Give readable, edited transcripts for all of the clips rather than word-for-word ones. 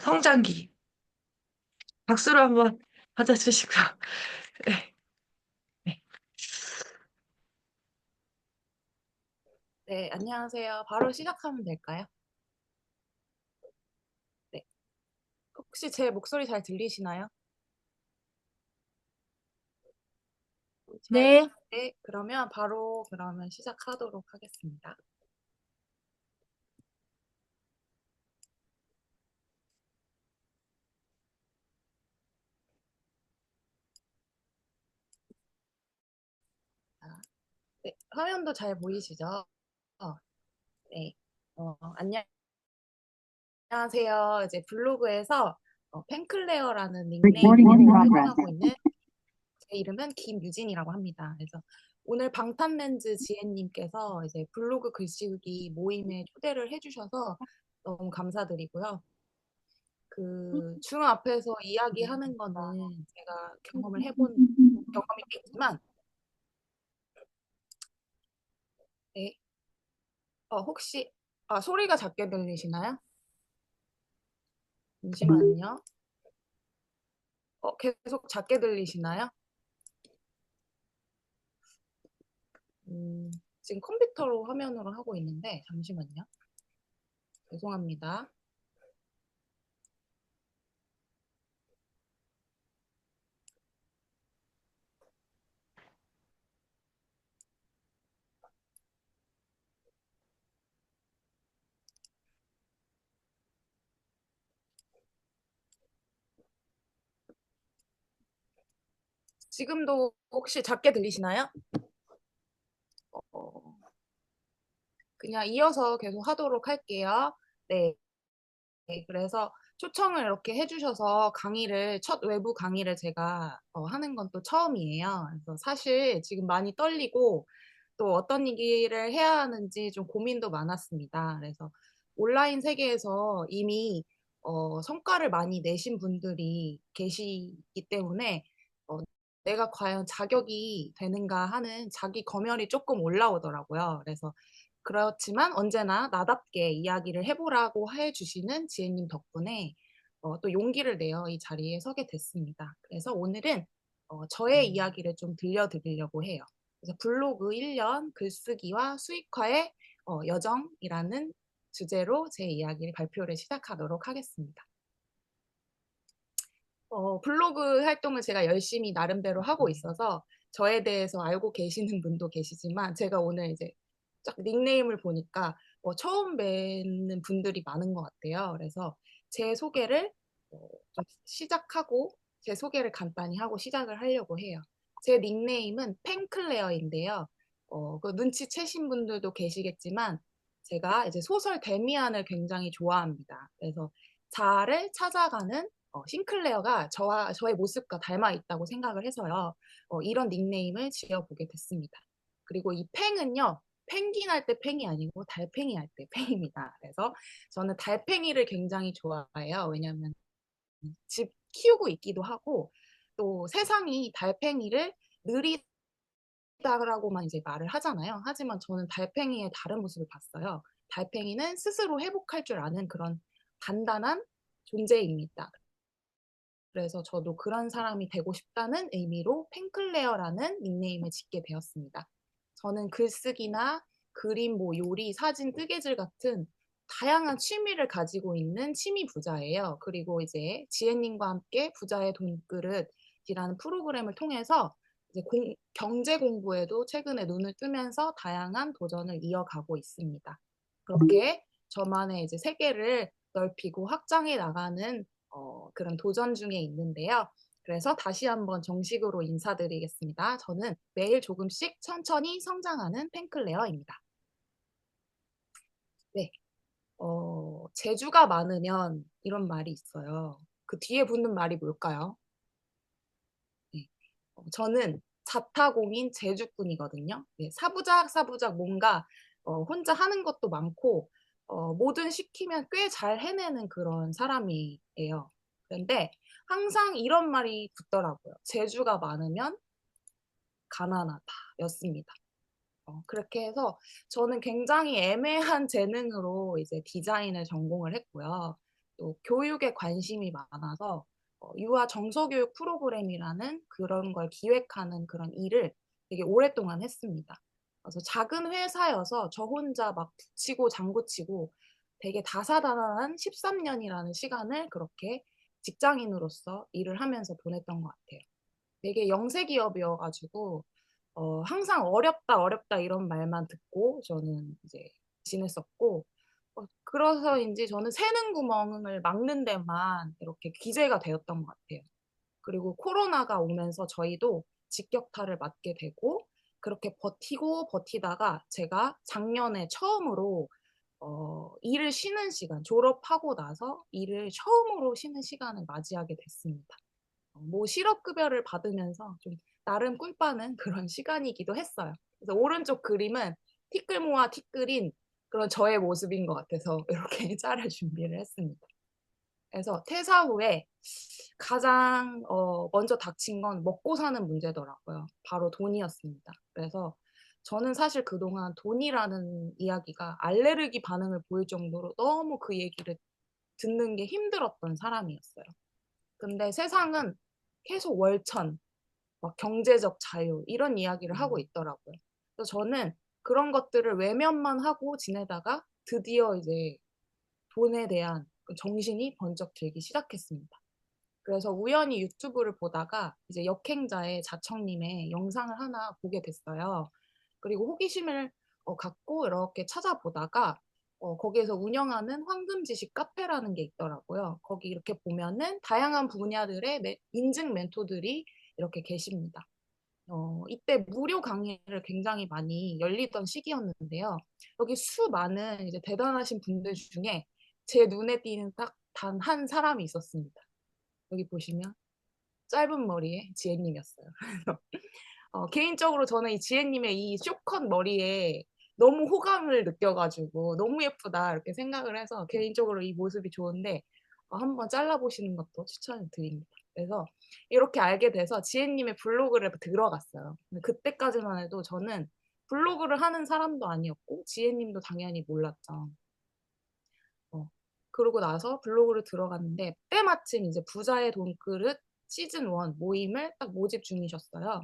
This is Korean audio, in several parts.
성장기. 박수로 한번 받아주시고요. 네, 네. 네, 안녕하세요. 바로 시작하면 될까요? 네. 혹시 제 목소리 잘 들리시나요? 잘, 네. 네, 그러면 바로 그러면 시작하도록 하겠습니다. 자, 네, 화면도 잘 보이시죠? 네. 안녕하세요. 이제 블로그에서 팬클레어라는 Recording in 닉네임으로 progress. 활동하고 있는 제 이름은 김유진이라고 합니다. 그래서 오늘 방탄렌즈 지혜님께서 이제 블로그 글쓰기 모임에 초대를 해주셔서 너무 감사드리고요. 그 중 앞에서 이야기하는 거는 제가 경험을 해본 경험이 꽤 있지만, 네. 혹시 소리가 작게 들리시나요? 잠시만요. 계속 작게 들리시나요? 지금 컴퓨터로 화면으로 하고 있는데 잠시만요. 죄송합니다. 지금도 혹시 작게 들리시나요? 어, 그냥 이어서 계속 하도록 할게요. 네. 네, 그래서 초청을 이렇게 해주셔서 첫 외부 강의를 제가 하는 건 또 처음이에요. 그래서 사실 지금 많이 떨리고 또 어떤 얘기를 해야 하는지 좀 고민도 많았습니다. 그래서 온라인 세계에서 이미 성과를 많이 내신 분들이 계시기 때문에 어, 내가 과연 자격이 되는가 하는 자기 검열이 조금 올라오더라고요. 그래서 그렇지만 언제나 나답게 이야기를 해보라고 해주시는 지혜님 덕분에 또 용기를 내어 이 자리에 서게 됐습니다. 그래서 오늘은 저의 이야기를 좀 들려드리려고 해요. 그래서 블로그 1년 글쓰기와 수익화의 여정이라는 주제로 제 이야기를 발표를 시작하도록 하겠습니다. 블로그 활동을 제가 열심히 나름대로 하고 있어서 저에 대해서 알고 계시는 분도 계시지만 제가 오늘 이제 쫙 닉네임을 보니까 처음 뵙는 분들이 많은 것 같아요. 그래서 제 소개를 좀 시작하고 제 소개를 간단히 하고 시작을 하려고 해요. 제 닉네임은 펜클레어인데요. 그 눈치채신 분들도 계시겠지만 제가 이제 소설 데미안을 굉장히 좋아합니다. 그래서 자아를 찾아가는 싱클레어가 저의 모습과 닮아 있다고 생각을 해서요. 이런 닉네임을 지어보게 됐습니다. 그리고 이 팽은요, 펭귄 할 때 팽이 아니고 달팽이 할 때 팽입니다. 그래서 저는 달팽이를 굉장히 좋아해요. 왜냐하면 집 키우고 있기도 하고 또 세상이 달팽이를 느리다라고만 이제 말을 하잖아요. 하지만 저는 달팽이의 다른 모습을 봤어요. 달팽이는 스스로 회복할 줄 아는 그런 단단한 존재입니다. 그래서 저도 그런 사람이 되고 싶다는 의미로 펜클레어라는 닉네임을 짓게 되었습니다. 저는 글쓰기나 그림, 요리, 사진, 뜨개질 같은 다양한 취미를 가지고 있는 취미 부자예요. 그리고 이제 지혜님과 함께 부자의 돈그릇이라는 프로그램을 통해서 이제 경제 공부에도 최근에 눈을 뜨면서 다양한 도전을 이어가고 있습니다. 그렇게 저만의 이제 세계를 넓히고 확장해 나가는 그런 도전 중에 있는데요. 그래서 다시 한번 정식으로 인사드리겠습니다. 저는 매일 조금씩 천천히 성장하는 펜클레어입니다. 네, 재주가 많으면 이런 말이 있어요. 그 뒤에 붙는 말이 뭘까요? 네, 저는 자타공인 재주꾼이거든요. 네, 사부작 뭔가 혼자 하는 것도 많고 뭐든 시키면 꽤 잘 해내는 그런 사람이에요. 그런데 항상 이런 말이 붙더라고요. 재주가 많으면 가난하다 였습니다. 그렇게 해서 저는 굉장히 애매한 재능으로 이제 디자인을 전공을 했고요. 또 교육에 관심이 많아서 유아 정서교육 프로그램이라는 그런 걸 기획하는 그런 일을 되게 오랫동안 했습니다. 그래서 작은 회사여서 저 혼자 막 붙이고 장구치고 되게 다사다난한 13년이라는 시간을 그렇게 직장인으로서 일을 하면서 보냈던 것 같아요. 되게 영세 기업이어가지고 항상 어렵다 어렵다 이런 말만 듣고 저는 이제 지냈었고 그래서인지 저는 새는 구멍을 막는 데만 이렇게 기재가 되었던 것 같아요. 그리고 코로나가 오면서 저희도 직격탄을 맞게 되고 그렇게 버티고 버티다가 제가 작년에 처음으로 일을 쉬는 시간, 졸업하고 나서 일을 처음으로 쉬는 시간을 맞이하게 됐습니다. 뭐 실업급여를 받으면서 좀 나름 꿀빠는 그런 시간이기도 했어요. 그래서 오른쪽 그림은 티끌 모아 티끌인 그런 저의 모습인 것 같아서 이렇게 짤을 준비를 했습니다. 그래서 퇴사 후에 가장 먼저 닥친 건 먹고 사는 문제더라고요. 바로 돈이었습니다. 그래서 저는 사실 그동안 돈이라는 이야기가 알레르기 반응을 보일 정도로 너무 그 얘기를 듣는 게 힘들었던 사람이었어요. 근데 세상은 계속 월천, 막 경제적 자유 이런 이야기를 하고 있더라고요. 그래서 저는 그런 것들을 외면만 하고 지내다가 드디어 이제 돈에 대한 그 정신이 번쩍 들기 시작했습니다. 그래서 우연히 유튜브를 보다가 이제 역행자의 자청님의 영상을 하나 보게 됐어요. 그리고 호기심을 갖고 이렇게 찾아보다가 거기에서 운영하는 황금지식 카페라는 게 있더라고요. 거기 이렇게 보면은 다양한 분야들의 인증 멘토들이 이렇게 계십니다. 이때 무료 강의를 굉장히 많이 열리던 시기였는데요. 여기 수많은 이제 대단하신 분들 중에 제 눈에 띄는 딱 단 한 사람이 있었습니다. 여기 보시면 짧은 머리의 지혜님이었어요. 개인적으로 저는 이 지혜님의 이 쇼컷 머리에 너무 호감을 느껴가지고 너무 예쁘다 이렇게 생각을 해서 개인적으로 이 모습이 좋은데 한번 잘라보시는 것도 추천을 드립니다. 그래서 이렇게 알게 돼서 지혜님의 블로그를 들어갔어요. 근데 그때까지만 해도 저는 블로그를 하는 사람도 아니었고 지혜님도 당연히 몰랐죠. 어, 그러고 나서 블로그를 들어갔는데 때마침 이제 부자의 돈그릇 시즌 1 모임을 딱 모집 중이셨어요.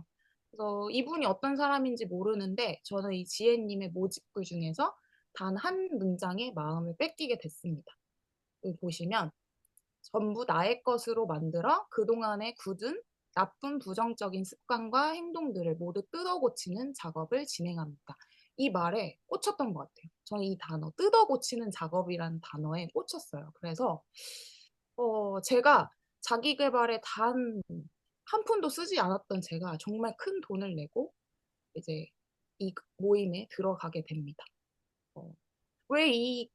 그래서 이분이 어떤 사람인지 모르는데 저는 이 지혜님의 모집글 중에서 단 한 문장에 마음을 뺏기게 됐습니다. 여기 보시면 전부 나의 것으로 만들어 그동안에 굳은 나쁜 부정적인 습관과 행동들을 모두 뜯어 고치는 작업을 진행합니다. 이 말에 꽂혔던 것 같아요. 저는 이 단어, 뜯어 고치는 작업이라는 단어에 꽂혔어요. 그래서 제가 자기 개발에 단 한 푼도 쓰지 않았던 제가 정말 큰 돈을 내고 이제 이 모임에 들어가게 됩니다. 왜 이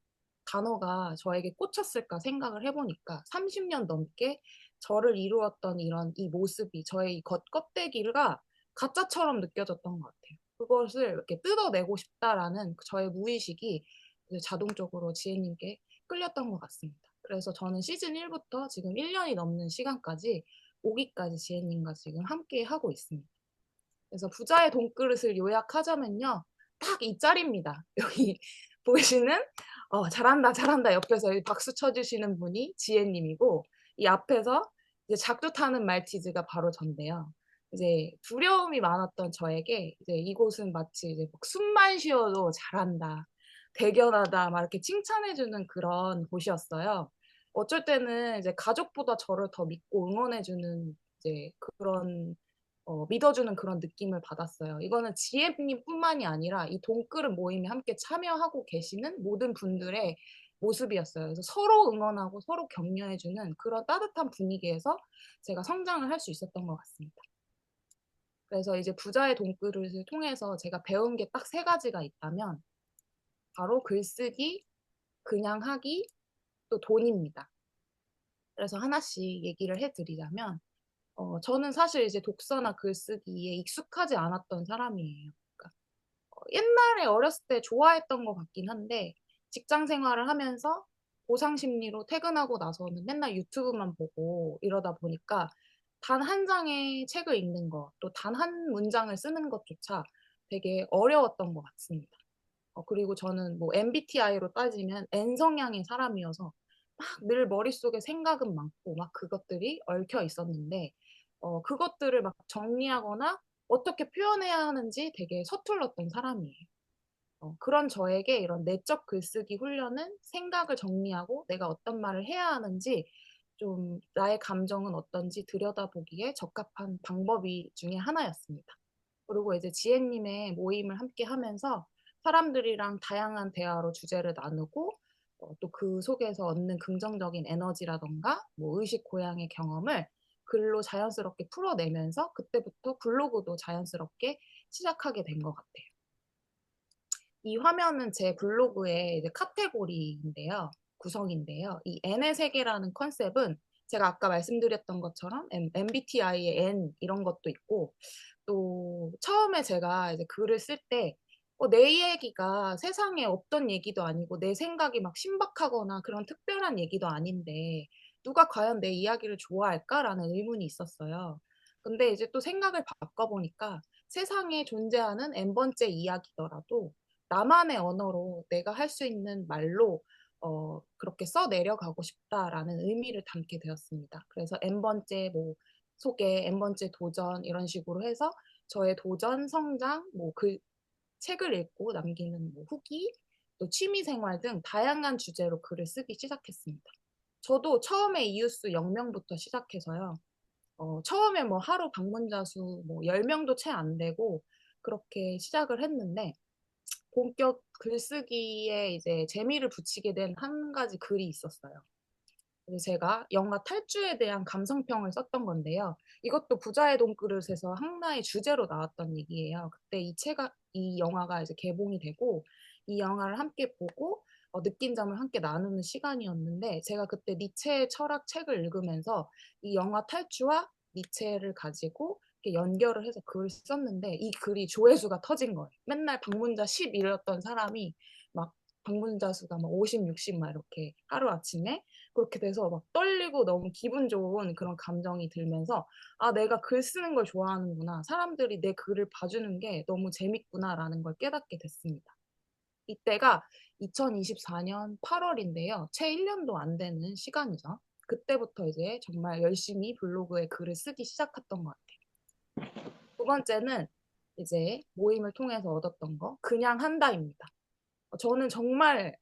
단어가 저에게 꽂혔을까 생각을 해보니까 30년 넘게 저를 이루었던 이런 이 모습이 저의 이 겉껍데기가 가짜처럼 느껴졌던 것 같아요. 그것을 이렇게 뜯어내고 싶다라는 저의 무의식이 이제 자동적으로 지혜님께 끌렸던 것 같습니다. 그래서 저는 시즌 1부터 지금 1년이 넘는 시간까지 오기까지 지혜님과 지금 함께 하고 있습니다. 그래서 부자의 돈그릇을 요약하자면요. 딱 이 짤입니다. 여기 보시는 잘한다 잘한다 옆에서 박수 쳐주시는 분이 지혜님이고 이 앞에서 이제 작두 타는 말티즈가 바로 전데요. 이제 두려움이 많았던 저에게 이제 이곳은 마치 이제 막 숨만 쉬어도 잘한다, 대견하다 막 이렇게 칭찬해주는 그런 곳이었어요. 어쩔 때는 이제 가족보다 저를 더 믿고 응원해주는 이제 그런 믿어주는 그런 느낌을 받았어요. 이거는 지혜님뿐만이 아니라 이 돈그릇 모임에 함께 참여하고 계시는 모든 분들의 모습이었어요. 그래서 서로 응원하고 서로 격려해주는 그런 따뜻한 분위기에서 제가 성장을 할 수 있었던 것 같습니다. 그래서 이제 부자의 돈그릇을 통해서 제가 배운 게 딱 세 가지가 있다면 바로 글쓰기, 그냥 하기, 또 돈입니다. 그래서 하나씩 얘기를 해드리자면 저는 사실 이제 독서나 글쓰기에 익숙하지 않았던 사람이에요. 그러니까 옛날에 어렸을 때 좋아했던 것 같긴 한데 직장 생활을 하면서 보상 심리로 퇴근하고 나서는 맨날 유튜브만 보고 이러다 보니까 단 한 장의 책을 읽는 것, 또 단 한 문장을 쓰는 것조차 되게 어려웠던 것 같습니다. 그리고 저는 뭐 MBTI로 따지면 N 성향의 사람이어서 늘 머릿속에 생각은 많고 막 그것들이 얽혀 있었는데 그것들을 막 정리하거나 어떻게 표현해야 하는지 되게 서툴렀던 사람이에요. 그런 저에게 이런 내적 글쓰기 훈련은 생각을 정리하고 내가 어떤 말을 해야 하는지 좀 나의 감정은 어떤지 들여다보기에 적합한 방법이 중에 하나였습니다. 그리고 이제 지혜님의 모임을 함께 하면서 사람들이랑 다양한 대화로 주제를 나누고 또 그 속에서 얻는 긍정적인 에너지라던가 뭐 의식 고양의 경험을 글로 자연스럽게 풀어내면서 그때부터 블로그도 자연스럽게 시작하게 된 것 같아요. 이 화면은 제 블로그의 이제 카테고리인데요. 구성인데요. 이 N의 세계라는 컨셉은 제가 아까 말씀드렸던 것처럼 MBTI의 N 이런 것도 있고 또 처음에 제가 이제 글을 쓸 때 내 얘기가 세상에 없던 얘기도 아니고 내 생각이 막 신박하거나 그런 특별한 얘기도 아닌데 누가 과연 내 이야기를 좋아할까라는 의문이 있었어요. 근데 이제 또 생각을 바꿔보니까 세상에 존재하는 N번째 이야기더라도 나만의 언어로 내가 할 수 있는 말로 그렇게 써 내려가고 싶다라는 의미를 담게 되었습니다. 그래서 N번째 뭐 소개, N번째 도전 이런 식으로 해서 저의 도전, 성장, 뭐 그 책을 읽고 남기는 뭐 후기, 또 취미 생활 등 다양한 주제로 글을 쓰기 시작했습니다. 저도 처음에 이웃수 0명부터 시작해서요. 처음에 뭐 하루 방문자 수 뭐 10명도 채 안 되고 그렇게 시작을 했는데 본격 글쓰기에 이제 재미를 붙이게 된 한 가지 글이 있었어요. 그래서 제가 영화 탈주에 대한 감상평을 썼던 건데요. 이것도 부자의 돈그릇에서 하나의 주제로 나왔던 얘기예요. 그때 이 영화가 이제 개봉이 되고 이 영화를 함께 보고 느낀 점을 함께 나누는 시간이었는데 제가 그때 니체의 철학 책을 읽으면서 이 영화 탈주와 니체를 가지고 이렇게 연결을 해서 글을 썼는데 이 글이 조회수가 터진 거예요. 맨날 방문자 10이었던 사람이 막 방문자 수가 막 50, 60 막 이렇게 하루아침에 그렇게 돼서 막 떨리고 너무 기분 좋은 그런 감정이 들면서 아, 내가 글 쓰는 걸 좋아하는구나. 사람들이 내 글을 봐주는 게 너무 재밌구나라는 걸 깨닫게 됐습니다. 이때가 2024년 8월인데요. 채 1년도 안 되는 시간이죠. 그때부터 이제 정말 열심히 블로그에 글을 쓰기 시작했던 것 같아요. 두 번째는 이제 모임을 통해서 얻었던 거, 그냥 한다입니다. 저는 정말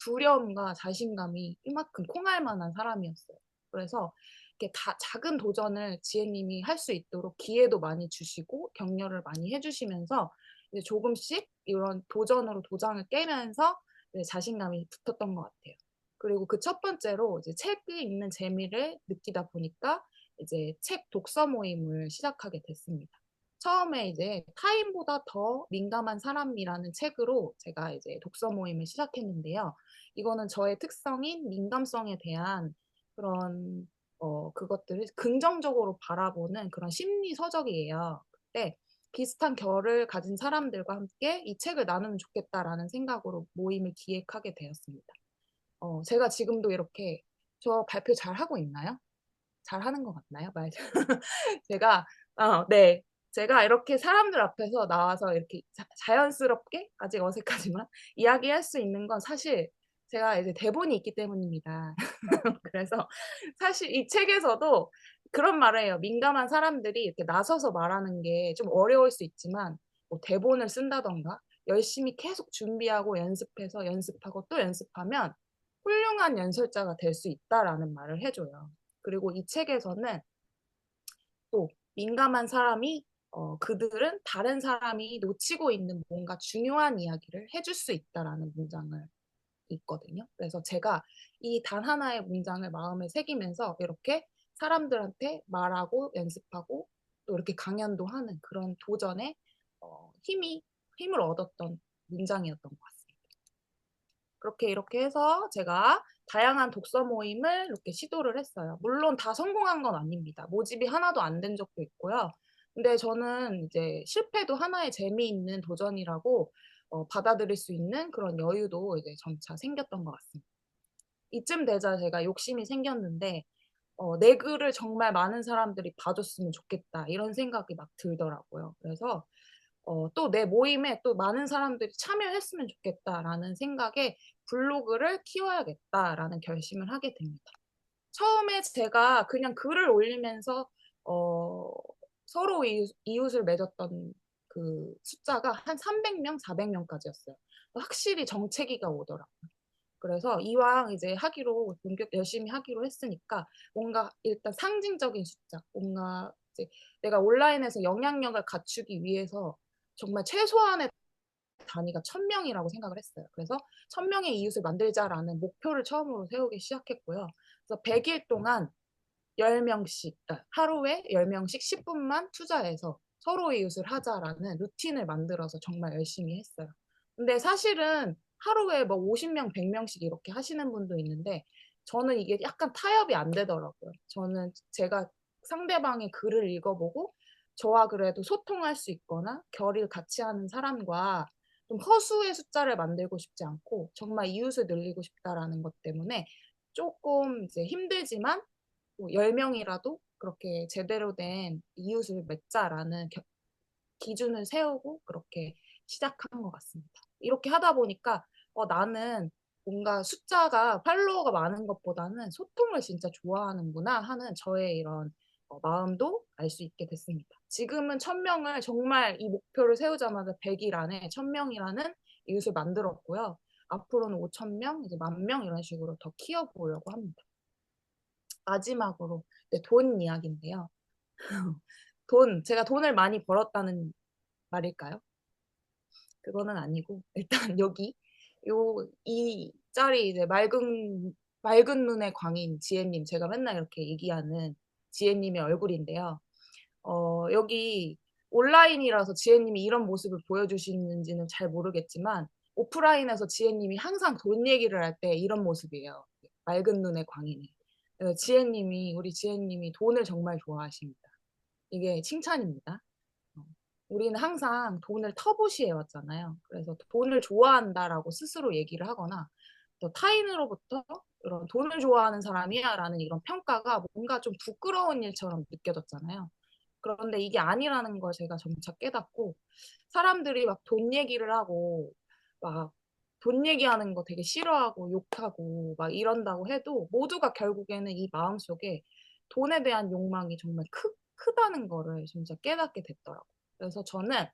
두려움과 자신감이 이만큼 콩알 만한 사람이었어요. 그래서 이렇게 작은 도전을 지혜님이 할 수 있도록 기회도 많이 주시고 격려를 많이 해주시면서 이제 조금씩 이런 도전으로 도장을 깨면서 이제 자신감이 붙었던 것 같아요. 그리고 그 첫 번째로 이제 책이 읽는 재미를 느끼다 보니까 이제 책 독서 모임을 시작하게 됐습니다. 처음에 이제 타인보다 더 민감한 사람이라는 책으로 제가 이제 독서 모임을 시작했는데요. 이거는 저의 특성인 민감성에 대한 그런 그것들을 긍정적으로 바라보는 그런 심리 서적이에요. 그때 비슷한 결을 가진 사람들과 함께 이 책을 나누면 좋겠다라는 생각으로 모임을 기획하게 되었습니다. 제가 지금도 이렇게 저 발표 잘 하고 있나요? 잘 하는 것 같나요? 말 제가 네. 제가 이렇게 사람들 앞에서 나와서 이렇게 자연스럽게 아직 어색하지만 이야기할 수 있는 건 사실 제가 이제 대본이 있기 때문입니다. 그래서 사실 이 책에서도 그런 말을 해요. 민감한 사람들이 이렇게 나서서 말하는 게 좀 어려울 수 있지만 뭐 대본을 쓴다던가 열심히 계속 준비하고 연습해서 연습하고 또 연습하면 훌륭한 연설자가 될 수 있다라는 말을 해줘요. 그리고 이 책에서는 또 민감한 사람이 그들은 다른 사람이 놓치고 있는 뭔가 중요한 이야기를 해줄 수 있다라는 문장을 있거든요. 그래서 제가 이 단 하나의 문장을 마음에 새기면서 이렇게 사람들한테 말하고 연습하고 또 이렇게 강연도 하는 그런 도전에 힘을 얻었던 문장이었던 것 같습니다. 그렇게 이렇게 해서 제가 다양한 독서 모임을 이렇게 시도를 했어요. 물론 다 성공한 건 아닙니다. 모집이 하나도 안 된 적도 있고요. 근데 저는 이제 실패도 하나의 재미있는 도전이라고 받아들일 수 있는 그런 여유도 이제 점차 생겼던 것 같습니다. 이쯤 되자 제가 욕심이 생겼는데, 내 글을 정말 많은 사람들이 봐줬으면 좋겠다, 이런 생각이 막 들더라고요. 그래서 또 내 모임에 또 많은 사람들이 참여했으면 좋겠다라는 생각에 블로그를 키워야겠다라는 결심을 하게 됩니다. 처음에 제가 그냥 글을 올리면서 어, 서로 이웃을 맺었던 그 숫자가 한 300명, 400명까지였어요. 확실히 정체기가 오더라고요. 그래서 이왕 이제 하기로 본격 열심히 하기로 했으니까 뭔가 일단 상징적인 숫자, 뭔가 이제 내가 온라인에서 영향력을 갖추기 위해서 정말 최소한의 단위가 1000명이라고 생각을 했어요. 그래서 1000명의 이웃을 만들자라는 목표를 처음으로 세우기 시작했고요. 그래서 100일 동안 10명씩, 하루에 10명씩 10분만 투자해서 서로 이웃을 하자라는 루틴을 만들어서 정말 열심히 했어요. 근데 사실은 하루에 뭐 50명, 100명씩 이렇게 하시는 분도 있는데 저는 이게 약간 타협이 안 되더라고요. 저는 제가 상대방의 글을 읽어보고 저와 그래도 소통할 수 있거나 결의를 같이 하는 사람과 좀 허수의 숫자를 만들고 싶지 않고 정말 이웃을 늘리고 싶다라는 것 때문에 조금 이제 힘들지만 뭐 10명이라도 그렇게 제대로 된 이웃을 맺자라는 기준을 세우고 그렇게 시작한 것 같습니다. 이렇게 하다 보니까 나는 뭔가 숫자가 팔로워가 많은 것보다는 소통을 진짜 좋아하는구나 하는 저의 이런 마음도 알 수 있게 됐습니다. 지금은 1000명을 정말 이 목표를 세우자마자 100일 안에 1000명이라는 이웃을 만들었고요. 앞으로는 5000명, 이제 10,000명 이런 식으로 더 키워보려고 합니다. 마지막으로 돈 이야기인데요. 제가 돈을 많이 벌었다는 말일까요? 그거는 아니고 일단 여기 이 짤이 이제 맑은 눈의 광인 지혜님 제가 맨날 이렇게 얘기하는 지혜님의 얼굴인데요. 여기 온라인이라서 지혜님이 이런 모습을 보여주시는지는 잘 모르겠지만 오프라인에서 지혜님이 항상 돈 얘기를 할 때 이런 모습이에요. 맑은 눈의 광인이. 우리 지혜님이 돈을 정말 좋아하십니다. 이게 칭찬입니다. 어, 우리는 항상 돈을 터부시해 왔잖아요. 그래서 돈을 좋아한다라고 스스로 얘기를 하거나 또 타인으로부터 이런 돈을 좋아하는 사람이야 라는 이런 평가가 뭔가 좀 부끄러운 일처럼 느껴졌잖아요. 그런데 이게 아니라는 걸 제가 점차 깨닫고 사람들이 막 돈 얘기를 하고 막 돈 얘기하는 거 되게 싫어하고 욕하고 막 이런다고 해도 모두가 결국에는 이 마음속에 돈에 대한 욕망이 정말 크다는 거를 진짜 깨닫게 됐더라고요. 그래서 저는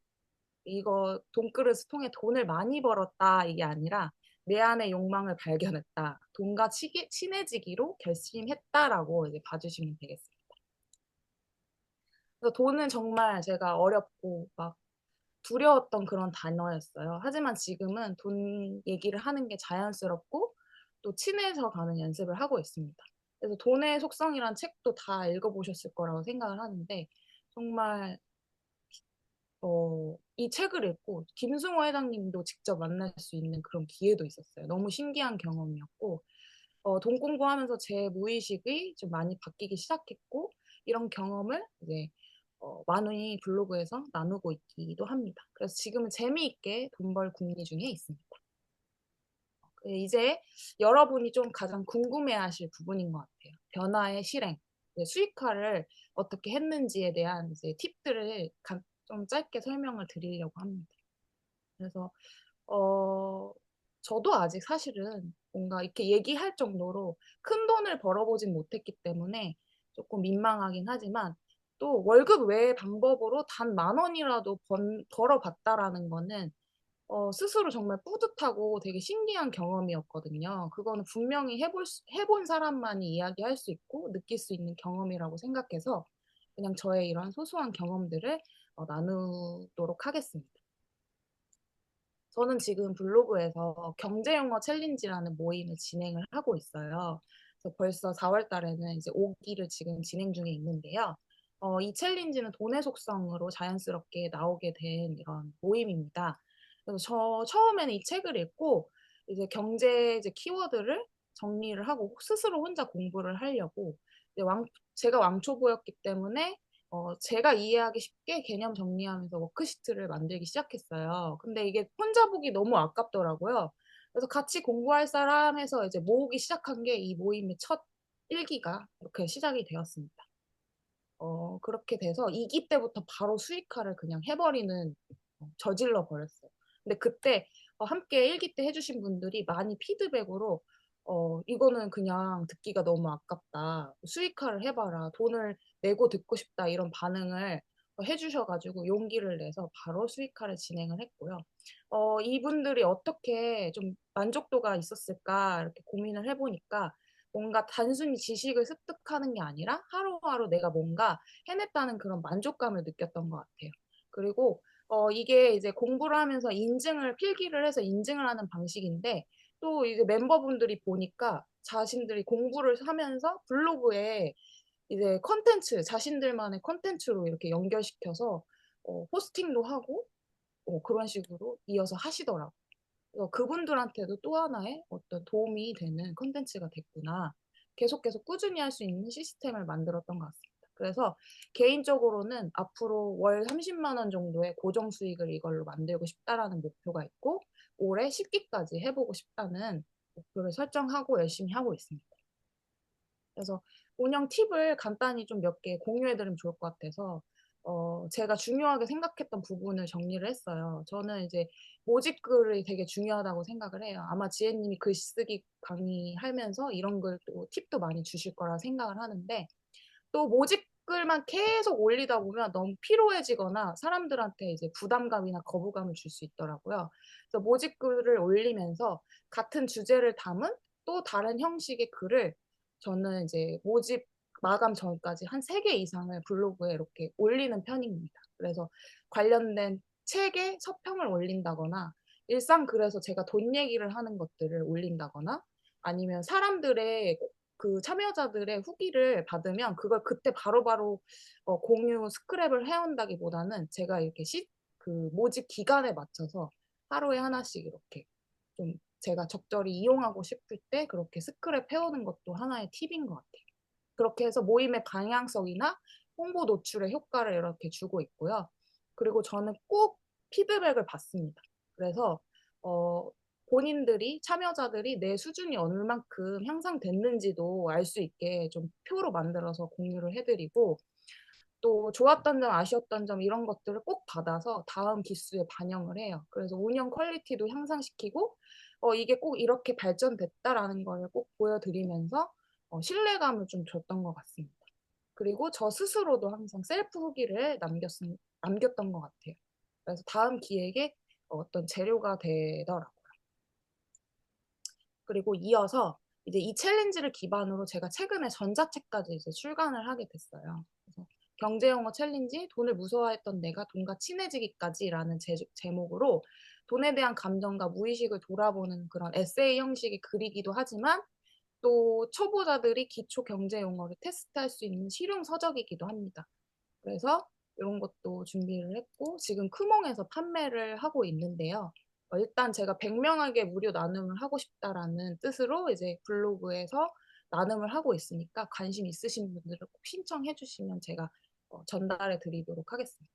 이거 돈그릇을 통해 돈을 많이 벌었다 이게 아니라 내 안의 욕망을 발견했다. 돈과 친해지기로 결심했다라고 이제 봐주시면 되겠습니다. 그래서 돈은 정말 제가 어렵고 막 두려웠던 그런 단어였어요. 하지만 지금은 돈 얘기를 하는 게 자연스럽고 또 친해져 가는 연습을 하고 있습니다. 그래서 돈의 속성이란 책도 다 읽어보셨을 거라고 생각을 하는데 정말 이 책을 읽고 김승호 회장님도 직접 만날 수 있는 그런 기회도 있었어요. 너무 신기한 경험이었고 돈 공부하면서 제 무의식이 좀 많이 바뀌기 시작했고 이런 경험을 이제 많이 블로그에서 나누고 있기도 합니다. 그래서 지금은 재미있게 돈 벌 궁리 중에 있습니다. 이제 여러분이 좀 가장 궁금해하실 부분인 것 같아요. 변화의 실행, 수익화를 어떻게 했는지에 대한 이제 팁들을 좀 짧게 설명을 드리려고 합니다. 그래서 어, 저도 아직 사실은 뭔가 이렇게 얘기할 정도로 큰 돈을 벌어보진 못했기 때문에 조금 민망하긴 하지만 또 월급 외의 방법으로 단 10,000원이라도 벌어봤다라는 거는 스스로 정말 뿌듯하고 되게 신기한 경험이었거든요. 그거는 분명히 해본 사람만이 이야기할 수 있고 느낄 수 있는 경험이라고 생각해서 그냥 저의 이런 소소한 경험들을 나누도록 하겠습니다. 저는 지금 블로그에서 경제용어 챌린지라는 모임을 진행을 하고 있어요. 그래서 벌써 4월 달에는 이제 5기를 지금 진행 중에 있는데요. 이 챌린지는 돈의 속성으로 자연스럽게 나오게 된 이런 모임입니다. 그래서 저 처음에는 이 책을 읽고 이제 경제 이제 키워드를 정리를 하고 스스로 혼자 공부를 하려고 이제 제가 왕초보였기 때문에 제가 이해하기 쉽게 개념 정리하면서 워크시트를 만들기 시작했어요. 근데 이게 혼자 보기 너무 아깝더라고요. 그래서 같이 공부할 사람 해서 이제 모으기 시작한 게 이 모임의 첫 일기가 이렇게 시작이 되었습니다. 그렇게 돼서 2기 때부터 바로 수익화를 그냥 해버리는 저질러 버렸어요. 근데 그때 함께 일기 때 해주신 분들이 많이 피드백으로 이거는 그냥 듣기가 너무 아깝다. 수익화를 해봐라. 돈을 내고 듣고 싶다. 이런 반응을 해주셔가지고 용기를 내서 바로 수익화를 진행을 했고요. 이분들이 어떻게 좀 만족도가 있었을까 이렇게 고민을 해보니까 뭔가 단순히 지식을 습득하는 게 아니라 하루하루 내가 뭔가 해냈다는 그런 만족감을 느꼈던 것 같아요. 그리고 이게 이제 공부를 하면서 인증을 필기를 해서 인증을 하는 방식인데 또 이제 멤버분들이 보니까 자신들이 공부를 하면서 블로그에 이제 컨텐츠, 자신들만의 컨텐츠로 이렇게 연결시켜서 포스팅도 하고 그런 식으로 이어서 하시더라고요. 그래서 그분들한테도 또 하나의 어떤 도움이 되는 컨텐츠가 됐구나. 계속 꾸준히 할 수 있는 시스템을 만들었던 것 같습니다. 그래서 개인적으로는 앞으로 월 30만 원 정도의 고정 수익을 이걸로 만들고 싶다라는 목표가 있고 올해 10기까지 해보고 싶다는 목표를 설정하고 열심히 하고 있습니다. 그래서 운영 팁을 간단히 좀 몇 개 공유해드리면 좋을 것 같아서 제가 중요하게 생각했던 부분을 정리를 했어요. 저는 이제 모집글이 되게 중요하다고 생각을 해요. 아마 지혜님이 글쓰기 강의하면서 이런 걸 또 팁도 많이 주실 거라 생각을 하는데 또 모집글만 계속 올리다 보면 너무 피로해지거나 사람들한테 이제 부담감이나 거부감을 줄 수 있더라고요. 그래서 모집글을 올리면서 같은 주제를 담은 또 다른 형식의 글을 저는 이제 모집 마감 전까지 한 3개 이상을 블로그에 이렇게 올리는 편입니다. 그래서 관련된 책의 서평을 올린다거나 일상 글에서 제가 돈 얘기를 하는 것들을 올린다거나 아니면 사람들의 그 참여자들의 후기를 받으면 그걸 그때 바로바로 공유 스크랩을 해온다기보다는 제가 이렇게 그 모집 기간에 맞춰서 하루에 하나씩 이렇게 좀 제가 적절히 이용하고 싶을 때 그렇게 스크랩 해오는 것도 하나의 팁인 것 같아요. 그렇게 해서 모임의 방향성이나 홍보 노출의 효과를 이렇게 주고 있고요. 그리고 저는 꼭 피드백을 받습니다. 그래서 어, 본인들이 참여자들이 내 수준이 얼만큼 향상됐는지도 알 수 있게 좀 표로 만들어서 공유를 해드리고 또 좋았던 점, 아쉬웠던 점 이런 것들을 꼭 받아서 다음 기수에 반영을 해요. 그래서 운영 퀄리티도 향상시키고 이게 꼭 이렇게 발전됐다라는 걸 꼭 보여드리면서 신뢰감을 좀 줬던 것 같습니다. 그리고 저 스스로도 항상 셀프 후기를 남겼던 것 같아요. 그래서 다음 기획에 어떤 재료가 되더라고요. 그리고 이어서 이제 이 챌린지를 기반으로 제가 최근에 전자책까지 이제 출간을 하게 됐어요. 그래서 경제영어 챌린지 돈을 무서워했던 내가 돈과 친해지기까지라는 제목으로 돈에 대한 감정과 무의식을 돌아보는 그런 에세이 형식의 글이기도 하지만 또 초보자들이 기초 경제 용어를 테스트할 수 있는 실용 서적이기도 합니다. 그래서 이런 것도 준비를 했고 지금 크몽에서 판매를 하고 있는데요. 일단 제가 100명에게 무료 나눔을 하고 싶다라는 뜻으로 이제 블로그에서 나눔을 하고 있으니까 관심 있으신 분들은 꼭 신청해 주시면 제가 전달해 드리도록 하겠습니다.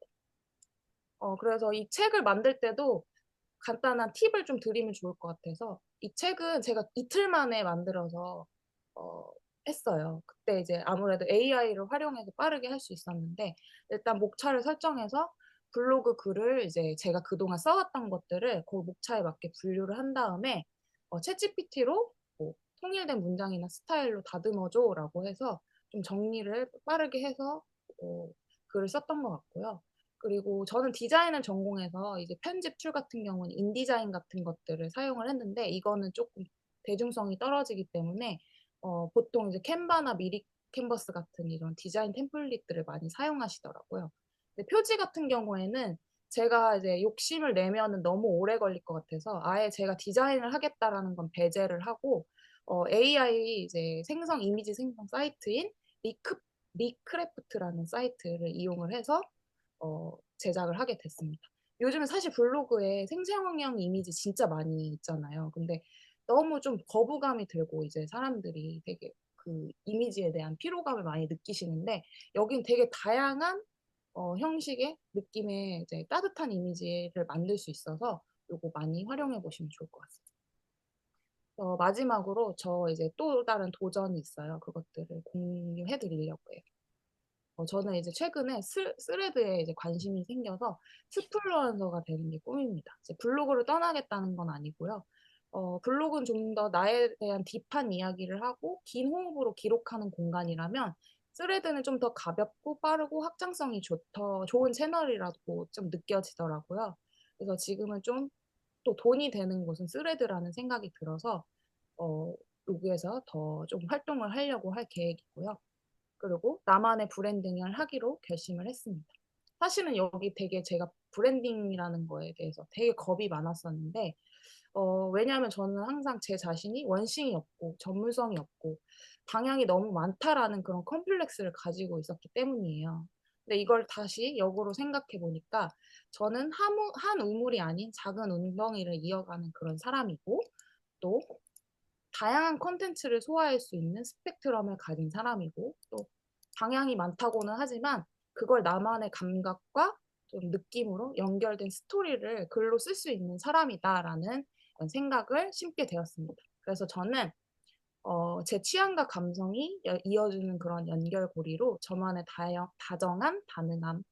그래서 이 책을 만들 때도 간단한 팁을 좀 드리면 좋을 것 같아서 이 책은 제가 이틀 만에 만들어서 어, 했어요. 그때 이제 아무래도 AI를 활용해서 빠르게 할 수 있었는데 일단 목차를 설정해서 블로그 글을 이제 제가 그동안 써왔던 것들을 그 목차에 맞게 분류를 한 다음에 챗GPT로 뭐 통일된 문장이나 스타일로 다듬어줘라고 해서 좀 정리를 빠르게 해서 어, 글을 썼던 것 같고요. 그리고 저는 디자인을 전공해서 이제 편집 툴 같은 경우는 인디자인 같은 것들을 사용을 했는데 이거는 조금 대중성이 떨어지기 때문에 보통 이제 캔바나 미리 캔버스 같은 이런 디자인 템플릿들을 많이 사용하시더라고요. 근데 표지 같은 경우에는 제가 이제 욕심을 내면은 너무 오래 걸릴 것 같아서 아예 제가 디자인을 하겠다라는 건 배제를 하고 AI 이제 이미지 생성 사이트인 리크래프트라는 사이트를 이용을 해서 제작을 하게 됐습니다. 요즘은 사실 블로그에 생성형 이미지 진짜 많이 있잖아요. 근데 너무 좀 거부감이 들고 이제 사람들이 되게 그 이미지에 대한 피로감을 많이 느끼시는데 여긴 되게 다양한 형식의 느낌의 이제 따뜻한 이미지를 만들 수 있어서 요거 많이 활용해 보시면 좋을 것 같습니다. 마지막으로 저 이제 또 다른 도전이 있어요. 그것들을 공유해 드리려고 해요. 저는 이제 최근에 스레드에 이제 관심이 생겨서 스플루언서가 되는 게 꿈입니다. 이제 블로그를 떠나겠다는 건 아니고요. 블로그는 좀 더 나에 대한 딥한 이야기를 하고 긴 호흡으로 기록하는 공간이라면 스레드는 좀 더 가볍고 빠르고 확장성이 더 좋은 채널이라고 좀 느껴지더라고요. 그래서 지금은 좀 또 돈이 되는 곳은 스레드라는 생각이 들어서 어, 여기에서 더 좀 활동을 하려고 할 계획이고요. 그리고 나만의 브랜딩을 하기로 결심을 했습니다. 사실은 여기 되게 제가 브랜딩이라는 거에 대해서 되게 겁이 많았었는데, 왜냐하면 저는 항상 제 자신이 원싱이 없고 전문성이 없고 방향이 너무 많다라는 그런 컴플렉스를 가지고 있었기 때문이에요. 근데 이걸 다시 역으로 생각해 보니까 저는 한 우물이 아닌 작은 웅덩이를 이어가는 그런 사람이고 또 다양한 콘텐츠를 소화할 수 있는 스펙트럼을 가진 사람이고 또 방향이 많다고는 하지만 그걸 나만의 감각과 좀 느낌으로 연결된 스토리를 글로 쓸 수 있는 사람이다라는 생각을 심게 되었습니다. 그래서 저는 제 취향과 감성이 이어주는 그런 연결고리로 저만의 다정한 가능함을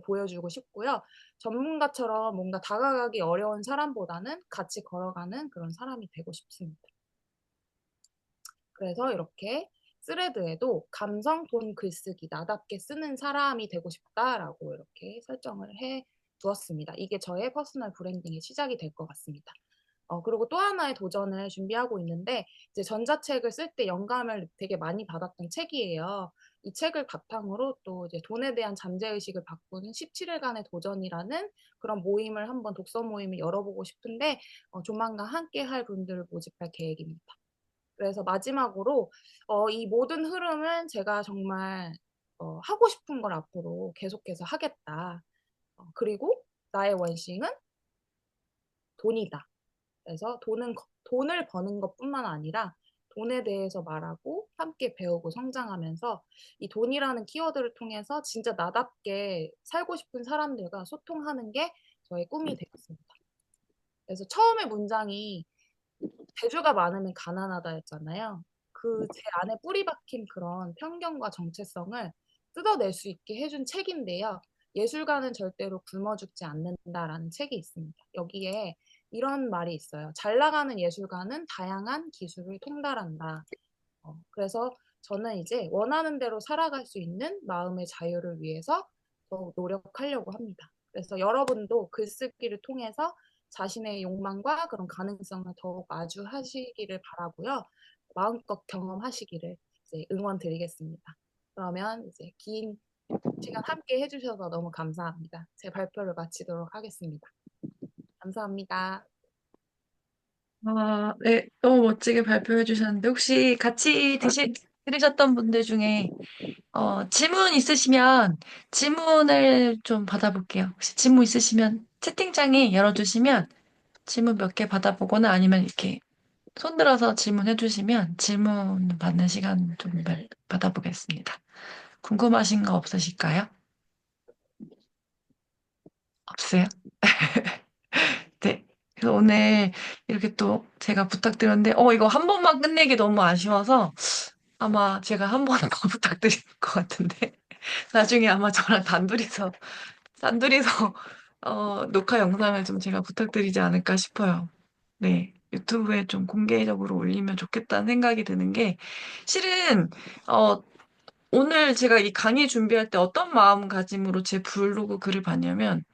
보여주고 싶고요. 전문가처럼 뭔가 다가가기 어려운 사람보다는 같이 걸어가는 그런 사람이 되고 싶습니다. 그래서 이렇게 스레드에도 감성, 돈, 글쓰기, 나답게 쓰는 사람이 되고 싶다라고 이렇게 설정을 해 두었습니다. 이게 저의 퍼스널 브랜딩의 시작이 될 것 같습니다. 그리고 또 하나의 도전을 준비하고 있는데, 이제 전자책을 쓸 때 영감을 되게 많이 받았던 책이에요. 이 책을 바탕으로 또 이제 돈에 대한 잠재의식을 바꾸는 17일간의 도전이라는 그런 모임을 한번 독서 모임을 열어보고 싶은데, 조만간 함께 할 분들을 모집할 계획입니다. 그래서 마지막으로 이 모든 흐름은 제가 정말 하고 싶은 걸 앞으로 계속해서 하겠다. 그리고 나의 원싱은 돈이다. 그래서 돈을 버는 것뿐만 아니라 돈에 대해서 말하고 함께 배우고 성장하면서 이 돈이라는 키워드를 통해서 진짜 나답게 살고 싶은 사람들과 소통하는 게 저의 꿈이 되었습니다. 그래서 처음에 문장이 재주가 많으면 가난하다였잖아요. 그 제 안에 뿌리 박힌 그런 편견과 정체성을 뜯어낼 수 있게 해준 책인데요. 예술가는 절대로 굶어 죽지 않는다라는 책이 있습니다. 여기에 이런 말이 있어요. 잘 나가는 예술가는 다양한 기술을 통달한다. 그래서 저는 이제 원하는 대로 살아갈 수 있는 마음의 자유를 위해서 더욱 노력하려고 합니다. 그래서 여러분도 글쓰기를 통해서 자신의 욕망과 그런 가능성을 더욱 마주하시기를 바라고요. 마음껏 경험하시기를 이제 응원 드리겠습니다. 그러면 이제 긴 시간 함께 해주셔서 너무 감사합니다. 제 발표를 마치도록 하겠습니다. 감사합니다. 아, 네, 너무 멋지게 발표해 주셨는데, 혹시 같이 들으셨던 분들 중에, 질문 있으시면 질문을 좀 받아볼게요. 혹시 질문 있으시면 채팅창에 열어주시면 질문 몇 개 받아보거나 아니면 이렇게 손들어서 질문해 주시면 질문 받는 시간 좀 받아보겠습니다. 궁금하신 거 없으실까요? 없어요? 네. 그래서 오늘 이렇게 또 제가 부탁드렸는데, 이거 한 번만 끝내기 너무 아쉬워서 아마 제가 한 번 더 부탁드릴 것 같은데, 나중에 아마 저랑 단둘이서, 녹화 영상을 좀 제가 부탁드리지 않을까 싶어요. 네. 유튜브에 좀 공개적으로 올리면 좋겠다는 생각이 드는 게, 실은, 어, 오늘 제가 이 강의 준비할 때 어떤 마음가짐으로 제 블로그 글을 봤냐면,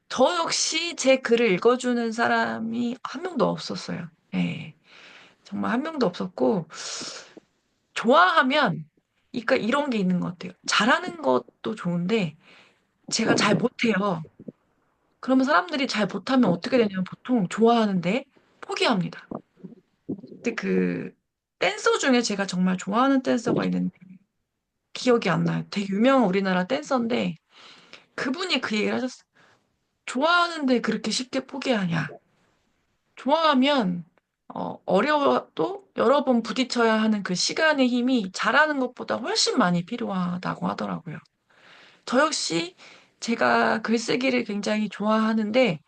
저 역시 제 글을 읽어주는 사람이 한 명도 없었어요. 예. 정말 한 명도 없었고, 좋아하면, 그러니까 이런 게 있는 것 같아요. 잘하는 것도 좋은데, 제가 잘 못해요. 그러면 사람들이 잘 못하면 어떻게 되냐면 보통 좋아하는데 포기합니다. 근데 그 댄서 중에 제가 정말 좋아하는 댄서가 있는데 기억이 안 나요. 되게 유명한 우리나라 댄서인데 그분이 그 얘기를 하셨어요. 좋아하는데 그렇게 쉽게 포기하냐. 좋아하면 어려워도 여러 번 부딪혀야 하는 그 시간의 힘이 잘하는 것보다 훨씬 많이 필요하다고 하더라고요. 저 역시 제가 글쓰기를 굉장히 좋아하는데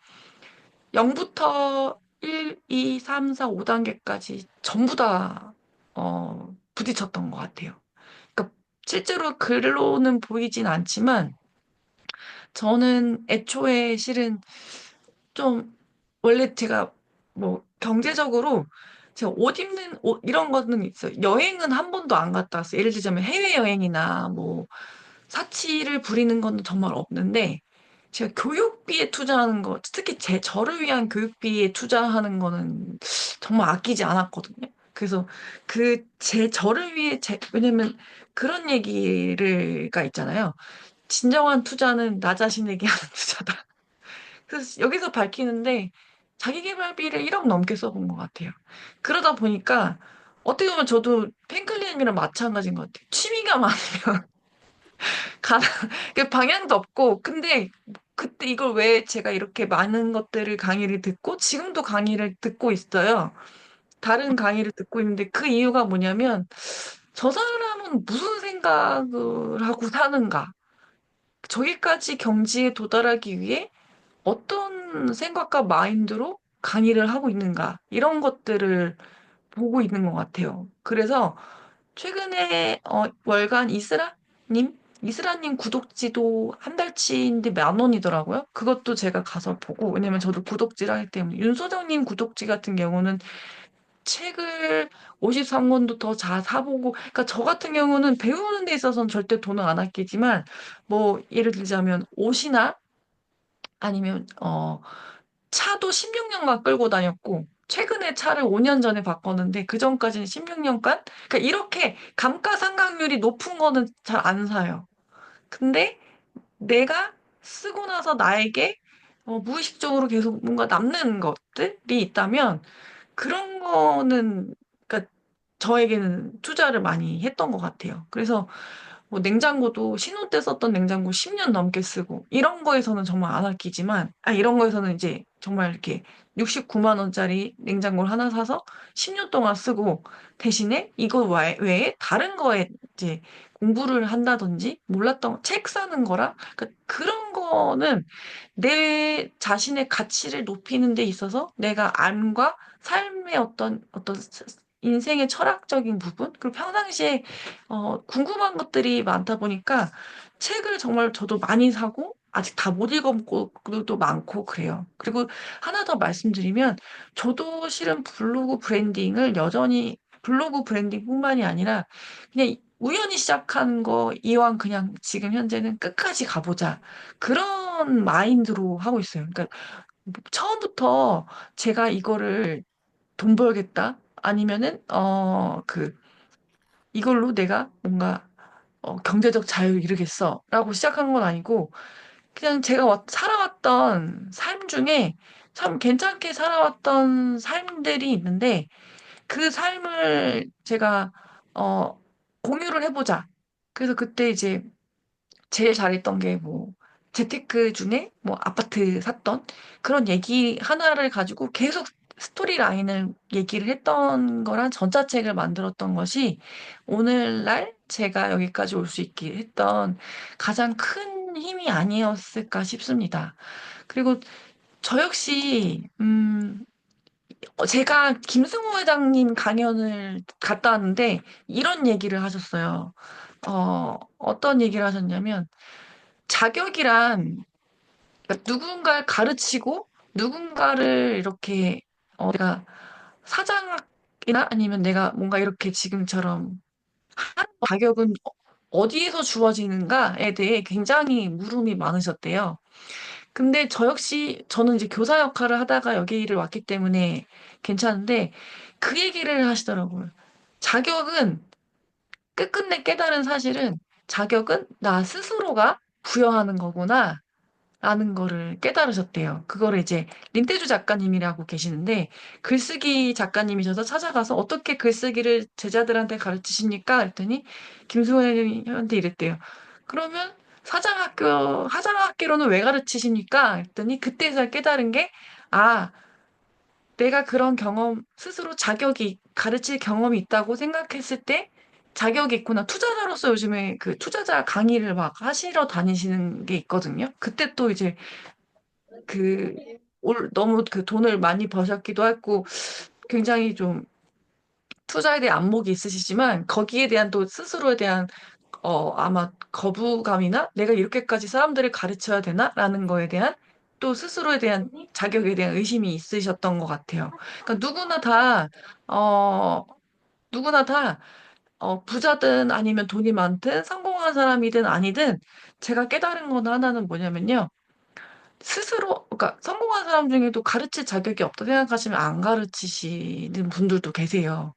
0부터 1, 2, 3, 4, 5단계까지 전부 다 부딪혔던 것 같아요. 그러니까 실제로 글로는 보이진 않지만 저는 애초에 실은 좀 원래 제가 뭐 경제적으로 제가 옷 입는 옷 이런 거는 있어요. 여행은 한 번도 안 갔다 왔어요. 예를 들자면 해외여행이나 뭐 사치를 부리는 건 정말 없는데 제가 교육비에 투자하는 거, 특히 저를 위한 교육비에 투자하는 거는 정말 아끼지 않았거든요. 그래서 저를 위해, 왜냐면 그런 얘기가 있잖아요. 진정한 투자는 나 자신에게 하는 투자다. 그래서 여기서 밝히는데 자기계발비를 1억 넘게 써본 것 같아요. 그러다 보니까 어떻게 보면 저도 팬클님이랑 마찬가지인 것 같아요. 취미가 많으면 가는 그 방향도 없고 근데 그때 이걸 왜 제가 이렇게 많은 것들을 강의를 듣고 지금도 강의를 듣고 있어요. 다른 강의를 듣고 있는데 그 이유가 뭐냐면 저 사람은 무슨 생각을 하고 사는가? 저기까지 경지에 도달하기 위해 어떤 생각과 마인드로 강의를 하고 있는가? 이런 것들을 보고 있는 것 같아요. 그래서 최근에 월간 이스라님 구독지도 한 달치인데 10,000원이더라고요. 그것도 제가 가서 보고 왜냐면 저도 구독지를 하기 때문에 윤소정님 구독지 같은 경우는 책을 53권도 더 사보고 그러니까 저 같은 경우는 배우는 데 있어서는 절대 돈을 안 아끼지만 뭐 예를 들자면 옷이나 아니면 차도 16년간 끌고 다녔고, 최근에 차를 5년 전에 바꿨는데, 그 전까지는 16년간? 그러니까 이렇게 감가상각률이 높은 거는 잘 안 사요. 근데 내가 쓰고 나서 나에게 무의식적으로 계속 뭔가 남는 것들이 있다면, 그런 거는, 그러니까 저에게는 투자를 많이 했던 것 같아요. 그래서 뭐 냉장고도 신혼 때 썼던 냉장고 10년 넘게 쓰고 이런 거에서는 정말 안 아끼지만 이런 거에서는 이제 정말 이렇게 69만 원짜리 냉장고를 하나 사서 10년 동안 쓰고 대신에 이거 외에 다른 거에 이제 공부를 한다든지 몰랐던 책 사는 거랑 그러니까 그런 거는 내 자신의 가치를 높이는 데 있어서 내가 삶과 삶의 어떤 인생의 철학적인 부분 그리고 평상시에 궁금한 것들이 많다 보니까 책을 정말 저도 많이 사고 아직 다 못 읽어본 것도 많고 그래요. 그리고 하나 더 말씀드리면 저도 실은 블로그 브랜딩뿐만이 아니라 그냥 우연히 시작한 거 이왕 그냥 지금 현재는 끝까지 가보자. 그런 마인드로 하고 있어요. 그러니까 처음부터 제가 이거를 돈 벌겠다. 아니면은 이걸로 내가 뭔가 경제적 자유 이루겠어라고 시작한 건 아니고 그냥 제가 살아왔던 삶 중에 참 괜찮게 살아왔던 삶들이 있는데 그 삶을 제가 어 공유를 해보자. 그래서 그때 이제 제일 잘했던 게 뭐 재테크 중에 뭐 아파트 샀던 그런 얘기 하나를 가지고 계속 스토리 라인을 얘기를 했던 거란 전자책을 만들었던 것이 오늘날 제가 여기까지 올 수 있게 했던 가장 큰 힘이 아니었을까 싶습니다. 그리고 저 역시 제가 김승호 회장님 강연을 갔다 왔는데 이런 얘기를 하셨어요. 어떤 얘기를 하셨냐면 자격이란 그러니까 누군가를 가르치고 누군가를 이렇게 내가 사장이나 아니면 내가 뭔가 이렇게 지금처럼 자격은 어디에서 주어지는가에 대해 굉장히 물음이 많으셨대요. 근데 저 역시 저는 이제 교사 역할을 하다가 여기를 왔기 때문에 괜찮은데 그 얘기를 하시더라고요. 자격은 끝끝내 깨달은 사실은 자격은 나 스스로가 부여하는 거구나. 라는 거를 깨달으셨대요. 그거를 이제 린떼주 작가님이라고 계시는데 글쓰기 작가님이셔서 찾아가서 어떻게 글쓰기를 제자들한테 가르치십니까? 그랬더니 김수현한테 이랬대요. 그러면 하장학계로는 왜 가르치십니까? 그랬더니 그때서 깨달은 게 아, 내가 그런 경험, 스스로 가르칠 경험이 있다고 생각했을 때 자격이 있구나. 투자자로서 요즘에 그 투자자 강의를 막 하시러 다니시는 게 있거든요. 그때 또 이제 그, 너무 그 돈을 많이 버셨기도 했고, 굉장히 좀 투자에 대한 안목이 있으시지만, 거기에 대한 또 스스로에 대한 아마 거부감이나 내가 이렇게까지 사람들을 가르쳐야 되나? 라는 거에 대한 또 스스로에 대한 자격에 대한 의심이 있으셨던 것 같아요. 그러니까 어, 누구나 다, 부자든 아니면 돈이 많든 성공한 사람이든 아니든 제가 깨달은 건 하나는 뭐냐면요. 스스로, 그러니까 성공한 사람 중에도 가르칠 자격이 없다 생각하시면 안 가르치시는 분들도 계세요.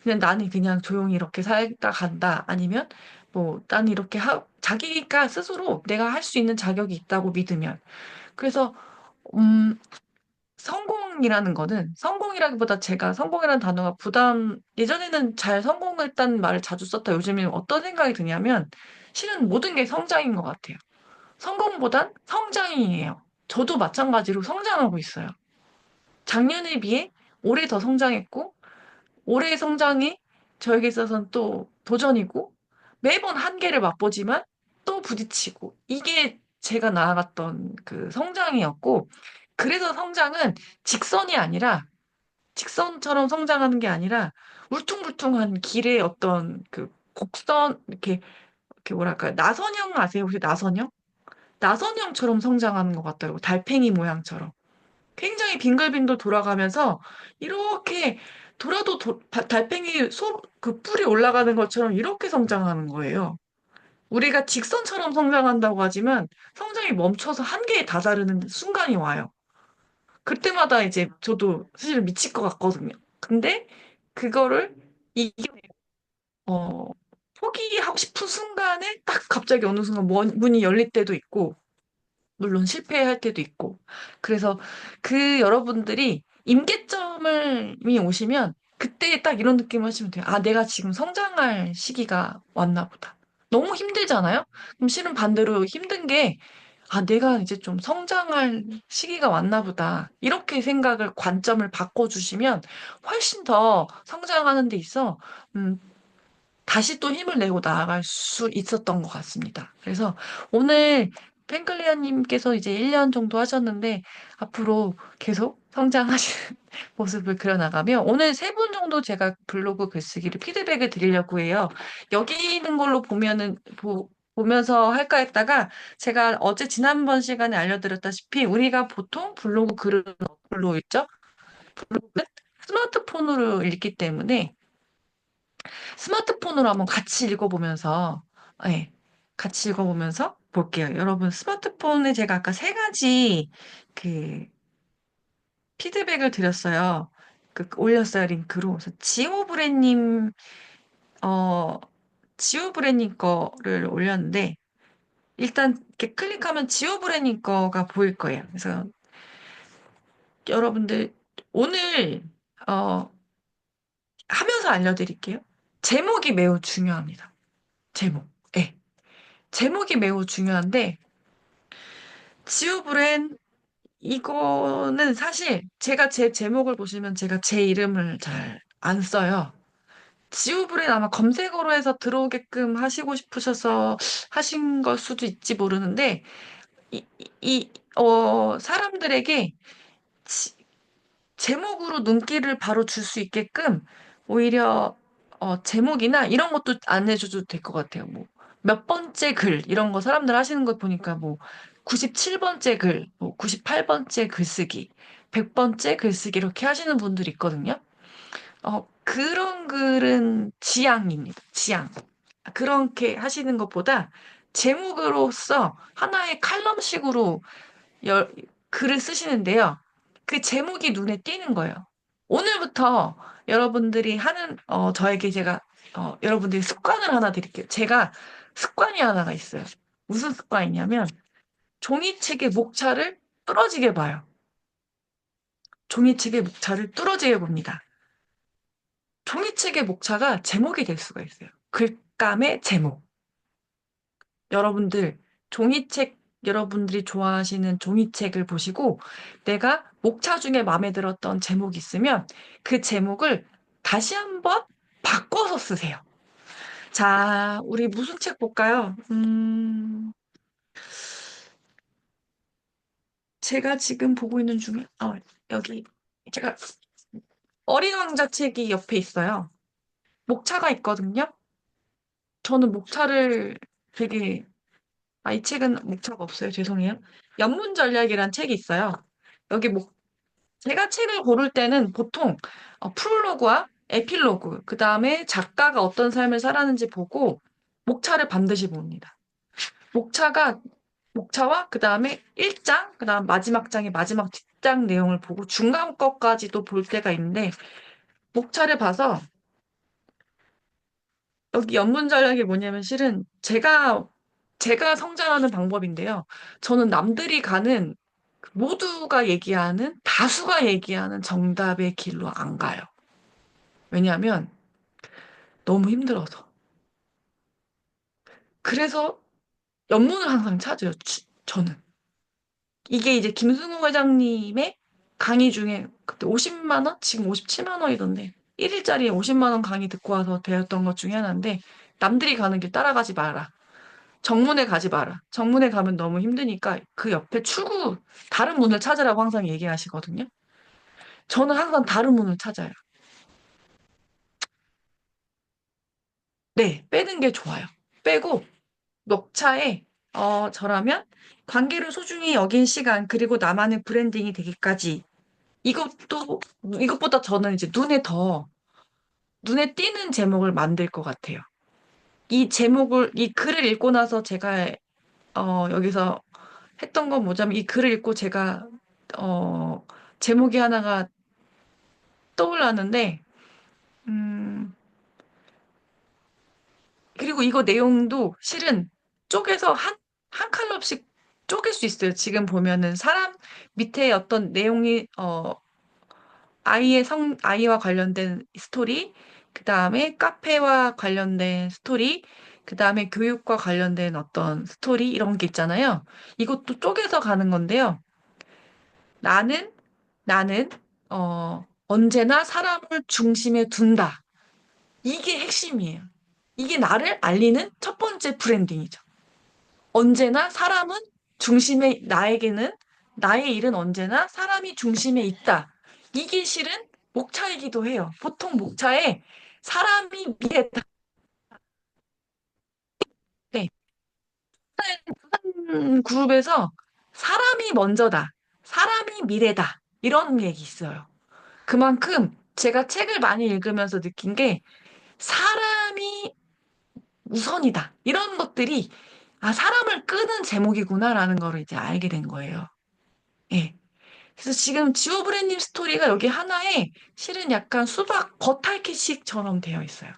그냥 나는 그냥 조용히 이렇게 살다 간다. 아니면 뭐 나는 이렇게 자기가 스스로 내가 할 수 있는 자격이 있다고 믿으면. 그래서 음 성공이라는 거는 성공이라기보다 제가 성공이라는 단어가 예전에는 잘 성공했다는 말을 자주 썼다. 요즘에는 어떤 생각이 드냐면 실은 모든 게 성장인 것 같아요. 성공보단 성장이에요. 저도 마찬가지로 성장하고 있어요. 작년에 비해 올해 더 성장했고 올해의 성장이 저에게 있어서는 또 도전이고 매번 한계를 맛보지만 또 부딪히고 이게 제가 나아갔던 그 성장이었고 그래서 성장은 직선이 아니라 직선처럼 성장하는 게 아니라 울퉁불퉁한 길의 어떤 그 곡선 이렇게 뭐랄까요? 나선형 아세요? 혹시 나선형? 나선형처럼 성장하는 것 같더라고요. 달팽이 모양처럼. 굉장히 빙글빙글 돌아가면서 이렇게 돌아도 달팽이 그 뿔이 올라가는 것처럼 이렇게 성장하는 거예요. 우리가 직선처럼 성장한다고 하지만 성장이 멈춰서 한계에 다다르는 순간이 와요. 그때마다 이제 저도 사실 미칠 것 같거든요. 근데 그거를 이게 어, 포기하고 싶은 순간에 딱 갑자기 어느 순간 문이 열릴 때도 있고 물론 실패할 때도 있고. 그래서 그 여러분들이 임계점이 오시면 그때 딱 이런 느낌을 하시면 돼요. 아, 내가 지금 성장할 시기가 왔나 보다. 너무 힘들잖아요? 그럼 실은 반대로 힘든 게, 아, 내가 이제 좀 성장할 시기가 왔나 보다. 이렇게 관점을 바꿔주시면 훨씬 더 성장하는 데 있어, 음, 다시 또 힘을 내고 나아갈 수 있었던 것 같습니다. 그래서 오늘 펜클리아님께서 이제 1년 정도 하셨는데 앞으로 계속 성장하시는 모습을 그려나가며 오늘 3분 정도 제가 블로그 글쓰기를 피드백을 드리려고 해요. 여기 있는 걸로 보면서 할까 했다가 제가 지난번 시간에 알려드렸다시피 우리가 보통 블로그 글을 어플로 읽죠? 블로그는 스마트폰으로 읽기 때문에 스마트폰으로 한번 같이 읽어보면서, 네, 같이 읽어보면서 볼게요. 여러분, 스마트폰에 제가 아까 3가지 그 피드백을 드렸어요. 올렸어요, 링크로. 그래서 어, 지오브레님 거를 올렸는데, 일단 이렇게 클릭하면 지오브레님 거가 보일 거예요. 그래서 여러분들, 오늘, 어, 하면서 알려드릴게요. 제목이 매우 중요합니다. 제목. 네. 제목이 매우 중요한데, 지우브랜, 이거는 사실 제가 제 제목을 보시면 제가 제 이름을 잘 안 써요. 지우브랜 아마 검색어로 해서 들어오게끔 하시고 싶으셔서 하신 걸 수도 있지 모르는데, 사람들에게 지- 제목으로 눈길을 바로 줄 수 있게끔 오히려 제목이나 이런 것도 안 해줘도 될 것 같아요. 뭐 몇 번째 글 이런 거 사람들 하시는 거 보니까 뭐 97번째 글, 뭐 98번째 글쓰기, 100번째 글쓰기 이렇게 하시는 분들이 있거든요. 그런 글은 지양입니다. 지양. 그렇게 하시는 것보다 제목으로서 하나의 칼럼식으로 열- 글을 쓰시는데요. 그 제목이 눈에 띄는 거예요. 오늘부터 여러분들이 저에게 제가, 여러분들이 습관을 하나 드릴게요. 제가 습관이 하나가 있어요. 무슨 습관이냐면, 종이책의 목차를 뚫어지게 봐요. 종이책의 목차를 뚫어지게 봅니다. 종이책의 목차가 제목이 될 수가 있어요. 글감의 제목. 여러분들, 여러분들이 좋아하시는 종이책을 보시고 내가 목차 중에 마음에 들었던 제목이 있으면 그 제목을 다시 한번 바꿔서 쓰세요. 자, 우리 무슨 책 볼까요? 제가 지금 보고 있는 중에, 여기, 제가 어린 왕자 책이 옆에 있어요. 목차가 있거든요. 저는 목차를 되게, 이 책은 목차가 없어요. 죄송해요. 연문전략이란 책이 있어요. 여기 제가 책을 고를 때는 보통 프롤로그와 에필로그, 그 다음에 작가가 어떤 삶을 살았는지 보고 목차를 반드시 봅니다. 목차가, 목차와 그 다음에 1장, 그 다음 마지막 장의 마지막 뒷장 내용을 보고 중간 거까지도 볼 때가 있는데 목차를 봐서 여기 연문 전략이 뭐냐면 실은 제가 성장하는 방법인데요. 저는 남들이 가는 모두가 얘기하는 다수가 얘기하는 정답의 길로 안 가요. 왜냐하면 너무 힘들어서. 그래서 연문을 항상 찾아요. 저는. 이게 이제 김승우 회장님의 강의 중에 그때 50만 원? 지금 57만 원이던데 1일짜리에 50만 원 강의 듣고 와서 배웠던 것 중에 하나인데 남들이 가는 길 따라가지 마라. 정문에 가지 마라. 정문에 가면 너무 힘드니까 그 옆에 다른 문을 찾으라고 항상 얘기하시거든요. 저는 항상 다른 문을 찾아요. 네, 빼는 게 좋아요. 빼고 녹차에 저라면 관계를 소중히 여긴 시간 그리고 나만의 브랜딩이 되기까지 이것도 이것보다 저는 이제 눈에 띄는 제목을 만들 것 같아요. 이 글을 읽고 나서 제가 여기서 했던 건 뭐냐면 이 글을 읽고 제가 어 제목이 하나가 떠올랐는데 음 그리고 이거 내용도 실은 쪼개서 한 칼럼씩 쪼갤 수 있어요. 지금 보면은 사람 밑에 어떤 내용이 아이와 관련된 스토리, 그 다음에 카페와 관련된 스토리, 그 다음에 교육과 관련된 어떤 스토리, 이런 게 있잖아요. 이것도 쪼개서 가는 건데요. 나는, 나는, 언제나 사람을 중심에 둔다. 이게 핵심이에요. 이게 나를 알리는 첫 번째 브랜딩이죠. 언제나 사람은 나에게는, 나의 일은 언제나 사람이 중심에 있다. 이게 실은 목차이기도 해요. 보통 목차에 사람이 미래다. 네. 그룹에서 사람이 먼저다. 사람이 미래다. 이런 얘기 있어요. 그만큼 제가 책을 많이 읽으면서 느낀 게 사람이 우선이다. 이런 것들이 사람을 끄는 제목이구나라는 거를 이제 알게 된 거예요. 예. 그래서 지금 지오브레님 스토리가 여기 하나에 실은 약간 수박 겉핥기식처럼 되어 있어요.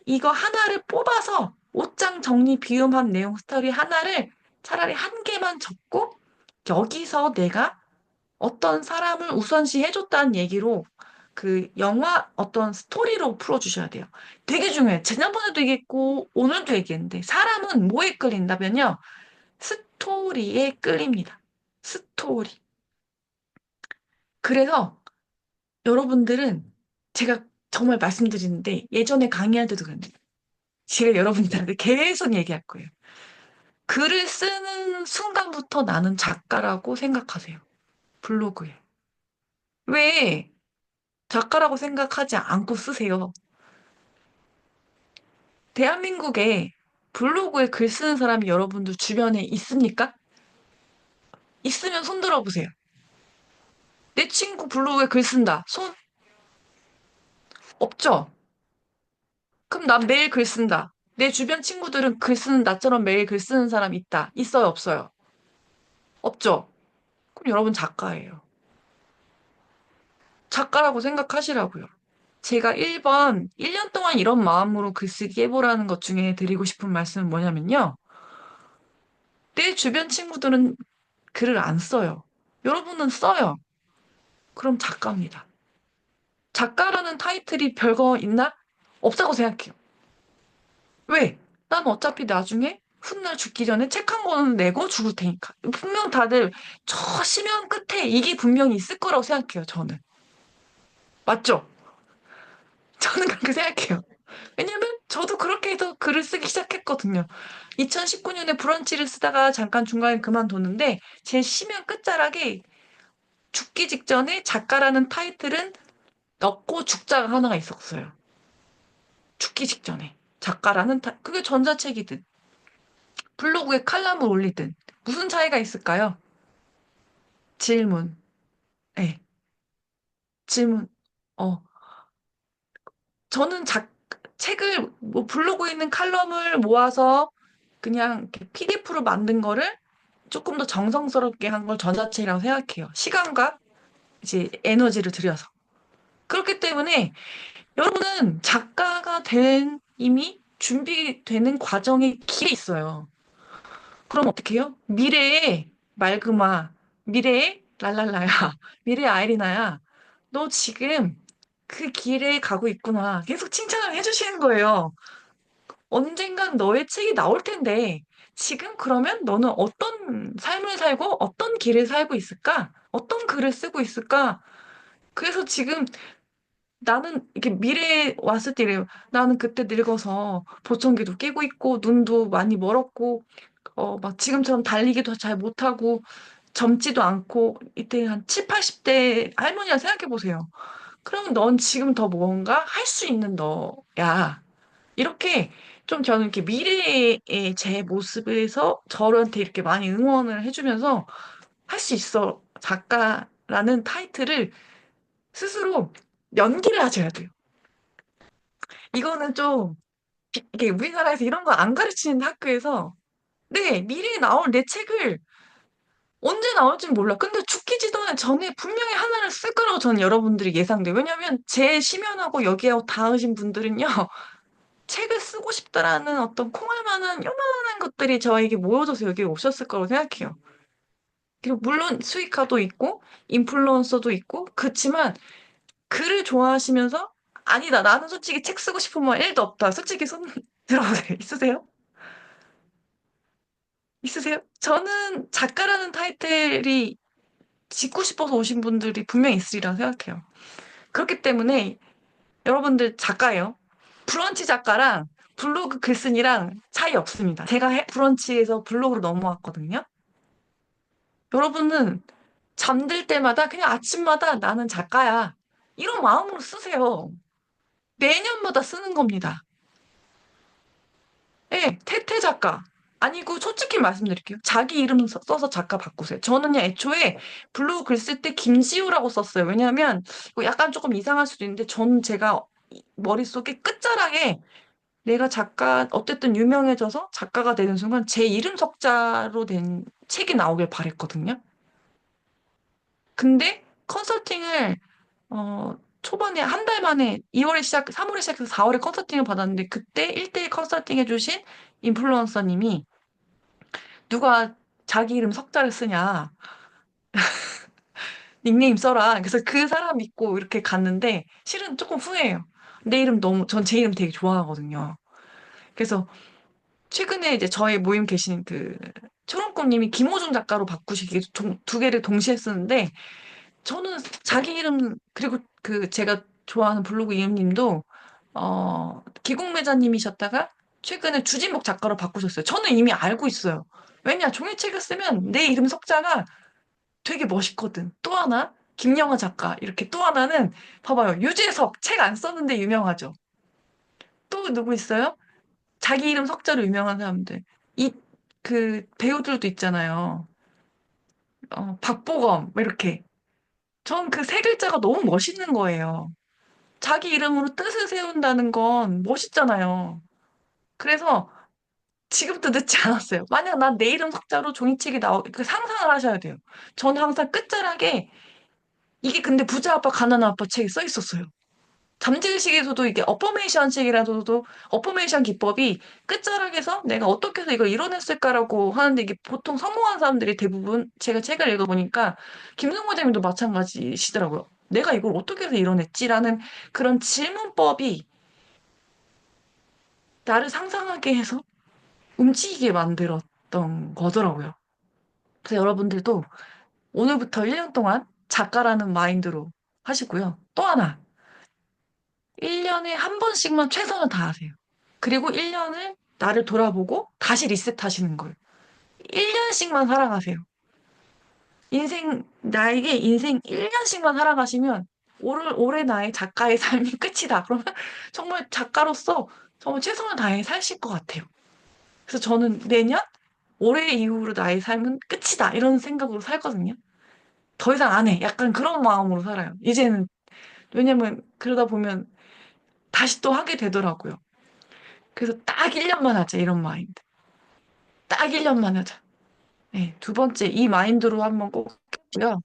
이거 하나를 뽑아서 옷장 정리 비움한 내용 스토리 하나를 차라리 한 개만 적고 여기서 내가 어떤 사람을 우선시 해줬다는 얘기로 그 영화 어떤 스토리로 풀어주셔야 돼요. 되게 중요해요. 지난번에도 얘기했고 오늘도 얘기했는데 사람은 뭐에 끌린다면요. 스토리에 끌립니다. 스토리. 그래서 여러분들은 제가 정말 말씀드리는데 예전에 강의할 때도 그랬는데 제가 여러분들한테 계속 얘기할 거예요. 글을 쓰는 순간부터 나는 작가라고 생각하세요. 블로그에. 왜 작가라고 생각하지 않고 쓰세요? 대한민국에 블로그에 글 쓰는 사람이 여러분들 주변에 있습니까? 있으면 손 들어보세요. 내 친구 블로그에 글 쓴다. 손 없죠? 그럼 난 매일 글 쓴다. 내 주변 친구들은 글 쓰는 나처럼 매일 글 쓰는 사람 있다. 있어요, 없어요? 없죠? 그럼 여러분 작가예요. 작가라고 생각하시라고요. 제가 1년 동안 이런 마음으로 글쓰기 해보라는 것 중에 드리고 싶은 말씀은 뭐냐면요. 내 주변 친구들은 글을 안 써요. 여러분은 써요. 그럼 작가입니다. 작가라는 타이틀이 별거 있나? 없다고 생각해요. 왜? 난 어차피 나중에 훗날 죽기 전에 책 한 권은 내고 죽을 테니까. 분명 다들 저 심연 끝에 이게 분명히 있을 거라고 생각해요, 저는. 맞죠? 저는 그렇게 생각해요. 왜냐면 저도 그렇게 해서 글을 쓰기 시작했거든요. 2019년에 브런치를 쓰다가 잠깐 중간에 그만뒀는데 제 심연 끝자락에 죽기 직전에 작가라는 타이틀은 넣고 죽자가 하나가 있었어요. 죽기 직전에. 작가라는 그게 전자책이든 블로그에 칼럼을 올리든 무슨 차이가 있을까요? 질문. 네, 질문. 어, 저는 책을 뭐 블로그에 있는 칼럼을 모아서 그냥 PDF로 만든 거를 조금 더 정성스럽게 한 걸 전자책이라고 생각해요. 시간과 이제 에너지를 들여서. 그렇기 때문에 여러분은 작가가 된 이미 준비되는 과정의 길에 있어요. 그럼 어떻게 해요? 미래의 맑음아, 미래의 랄랄라야, 미래의 아이리나야, 너 지금 그 길에 가고 있구나. 계속 칭찬을 해주시는 거예요. 언젠간 너의 책이 나올 텐데, 지금 그러면 너는 어떤 삶을 살고 어떤 길을 살고 있을까? 어떤 글을 쓰고 있을까? 그래서 지금 나는 이렇게 미래에 왔을 때 이래요. 나는 그때 늙어서 보청기도 끼고 있고, 눈도 많이 멀었고, 막 지금처럼 달리기도 잘 못하고, 젊지도 않고, 이때 한 7, 80대 할머니라 생각해 보세요. 그러면 넌 지금 더 뭔가 할 수 있는 너야. 이렇게 좀 저는 이렇게 미래의 제 모습에서 저한테 이렇게 많이 응원을 해주면서 할 수 있어. 작가라는 타이틀을 스스로 연기를 하셔야 돼요. 이거는 좀, 이게 우리나라에서 이런 거 안 가르치는 학교에서, 네, 미래에 나올 내 책을 언제 나올지 몰라. 근데 죽기 전에 분명히 하나를 쓸 거라고 저는 여러분들이 예상돼요. 왜냐면 제 심연하고 여기하고 닿으신 분들은요, 책을 쓰고 싶다라는 어떤 콩알만한 요만한 것들이 저에게 모여져서 여기 오셨을 거라고 생각해요. 그리고 물론 수익화도 있고, 인플루언서도 있고, 그렇지만 글을 좋아하시면서, 아니다, 나는 솔직히 책 쓰고 싶은 마음 1도 없다. 솔직히 손 들어보세요. 있으세요? 있으세요? 저는 작가라는 타이틀이 짓고 싶어서 오신 분들이 분명히 있으리라 생각해요. 그렇기 때문에 여러분들 작가예요. 브런치 작가랑 블로그 글쓴이랑 차이 없습니다. 제가 브런치에서 블로그로 넘어왔거든요. 여러분은 잠들 때마다 그냥 아침마다 나는 작가야. 이런 마음으로 쓰세요. 매년마다 쓰는 겁니다. 예, 태태 작가. 아니고 솔직히 말씀드릴게요. 자기 이름 써서 작가 바꾸세요. 저는요, 애초에 블로그 글 쓸 때 김지우라고 썼어요. 왜냐하면 이거 약간 조금 이상할 수도 있는데 저는 제가 머릿속에 끝자락에 내가 작가, 어쨌든 유명해져서 작가가 되는 순간 제 이름 석자로 된 책이 나오길 바랬거든요. 근데 컨설팅을, 초반에 한 달 만에 2월에 3월에 시작해서 4월에 컨설팅을 받았는데 그때 1대1 컨설팅 해주신 인플루언서님이 누가 자기 이름 석자를 쓰냐. 닉네임 써라. 그래서 그 사람 믿고 이렇게 갔는데 실은 조금 후회해요. 내 이름 너무, 전 제 이름 되게 좋아하거든요. 그래서 최근에 이제 저희 모임 계신 그 초롱꽃님이 김호중 작가로 바꾸시기 두 개를 동시에 쓰는데 저는 자기 이름 그리고 그 제가 좋아하는 블로그 이음님도 기국매자님이셨다가 최근에 주진목 작가로 바꾸셨어요. 저는 이미 알고 있어요. 왜냐 종이책을 쓰면 내 이름 석자가 되게 멋있거든. 또 하나 김영하 작가 이렇게 또 하나는 봐봐요. 유재석 책 안 썼는데 유명하죠. 또 누구 있어요? 자기 이름 석자로 유명한 사람들. 이, 그, 배우들도 있잖아요. 박보검, 뭐 이렇게. 전 그 세 글자가 너무 멋있는 거예요. 자기 이름으로 뜻을 세운다는 건 멋있잖아요. 그래서 지금도 늦지 않았어요. 만약 난 내 이름 석자로 종이책이 그 상상을 하셔야 돼요. 저는 항상 끝자락에 이게 근데 부자 아빠, 가난한 아빠 책이 써 있었어요. 잠재의식에서도 이게 어퍼메이션식이라서도 어퍼메이션 기법이 끝자락에서 내가 어떻게 해서 이걸 이뤄냈을까라고 하는데 이게 보통 성공한 사람들이 대부분 제가 책을 읽어보니까 김승호 대님도 마찬가지시더라고요. 내가 이걸 어떻게 해서 이뤄냈지라는 그런 질문법이 나를 상상하게 해서 움직이게 만들었던 거더라고요. 그래서 여러분들도 오늘부터 1년 동안 작가라는 마인드로 하시고요. 또 하나, 1년에 한 번씩만 최선을 다하세요. 그리고 1년을 나를 돌아보고 다시 리셋하시는 거예요. 1년씩만 살아가세요. 나에게 인생 1년씩만 살아가시면 올해 나의 작가의 삶이 끝이다. 그러면 정말 작가로서 정말 최선을 다해 사실 것 같아요. 그래서 저는 내년 올해 이후로 나의 삶은 끝이다 이런 생각으로 살거든요. 더 이상 안 해. 약간 그런 마음으로 살아요. 이제는 왜냐면 그러다 보면 다시 또 하게 되더라고요. 그래서 딱 1년만 하자 이런 마인드. 딱 1년만 하자. 네, 두 번째 이 마인드로 한번 꼭 했고요.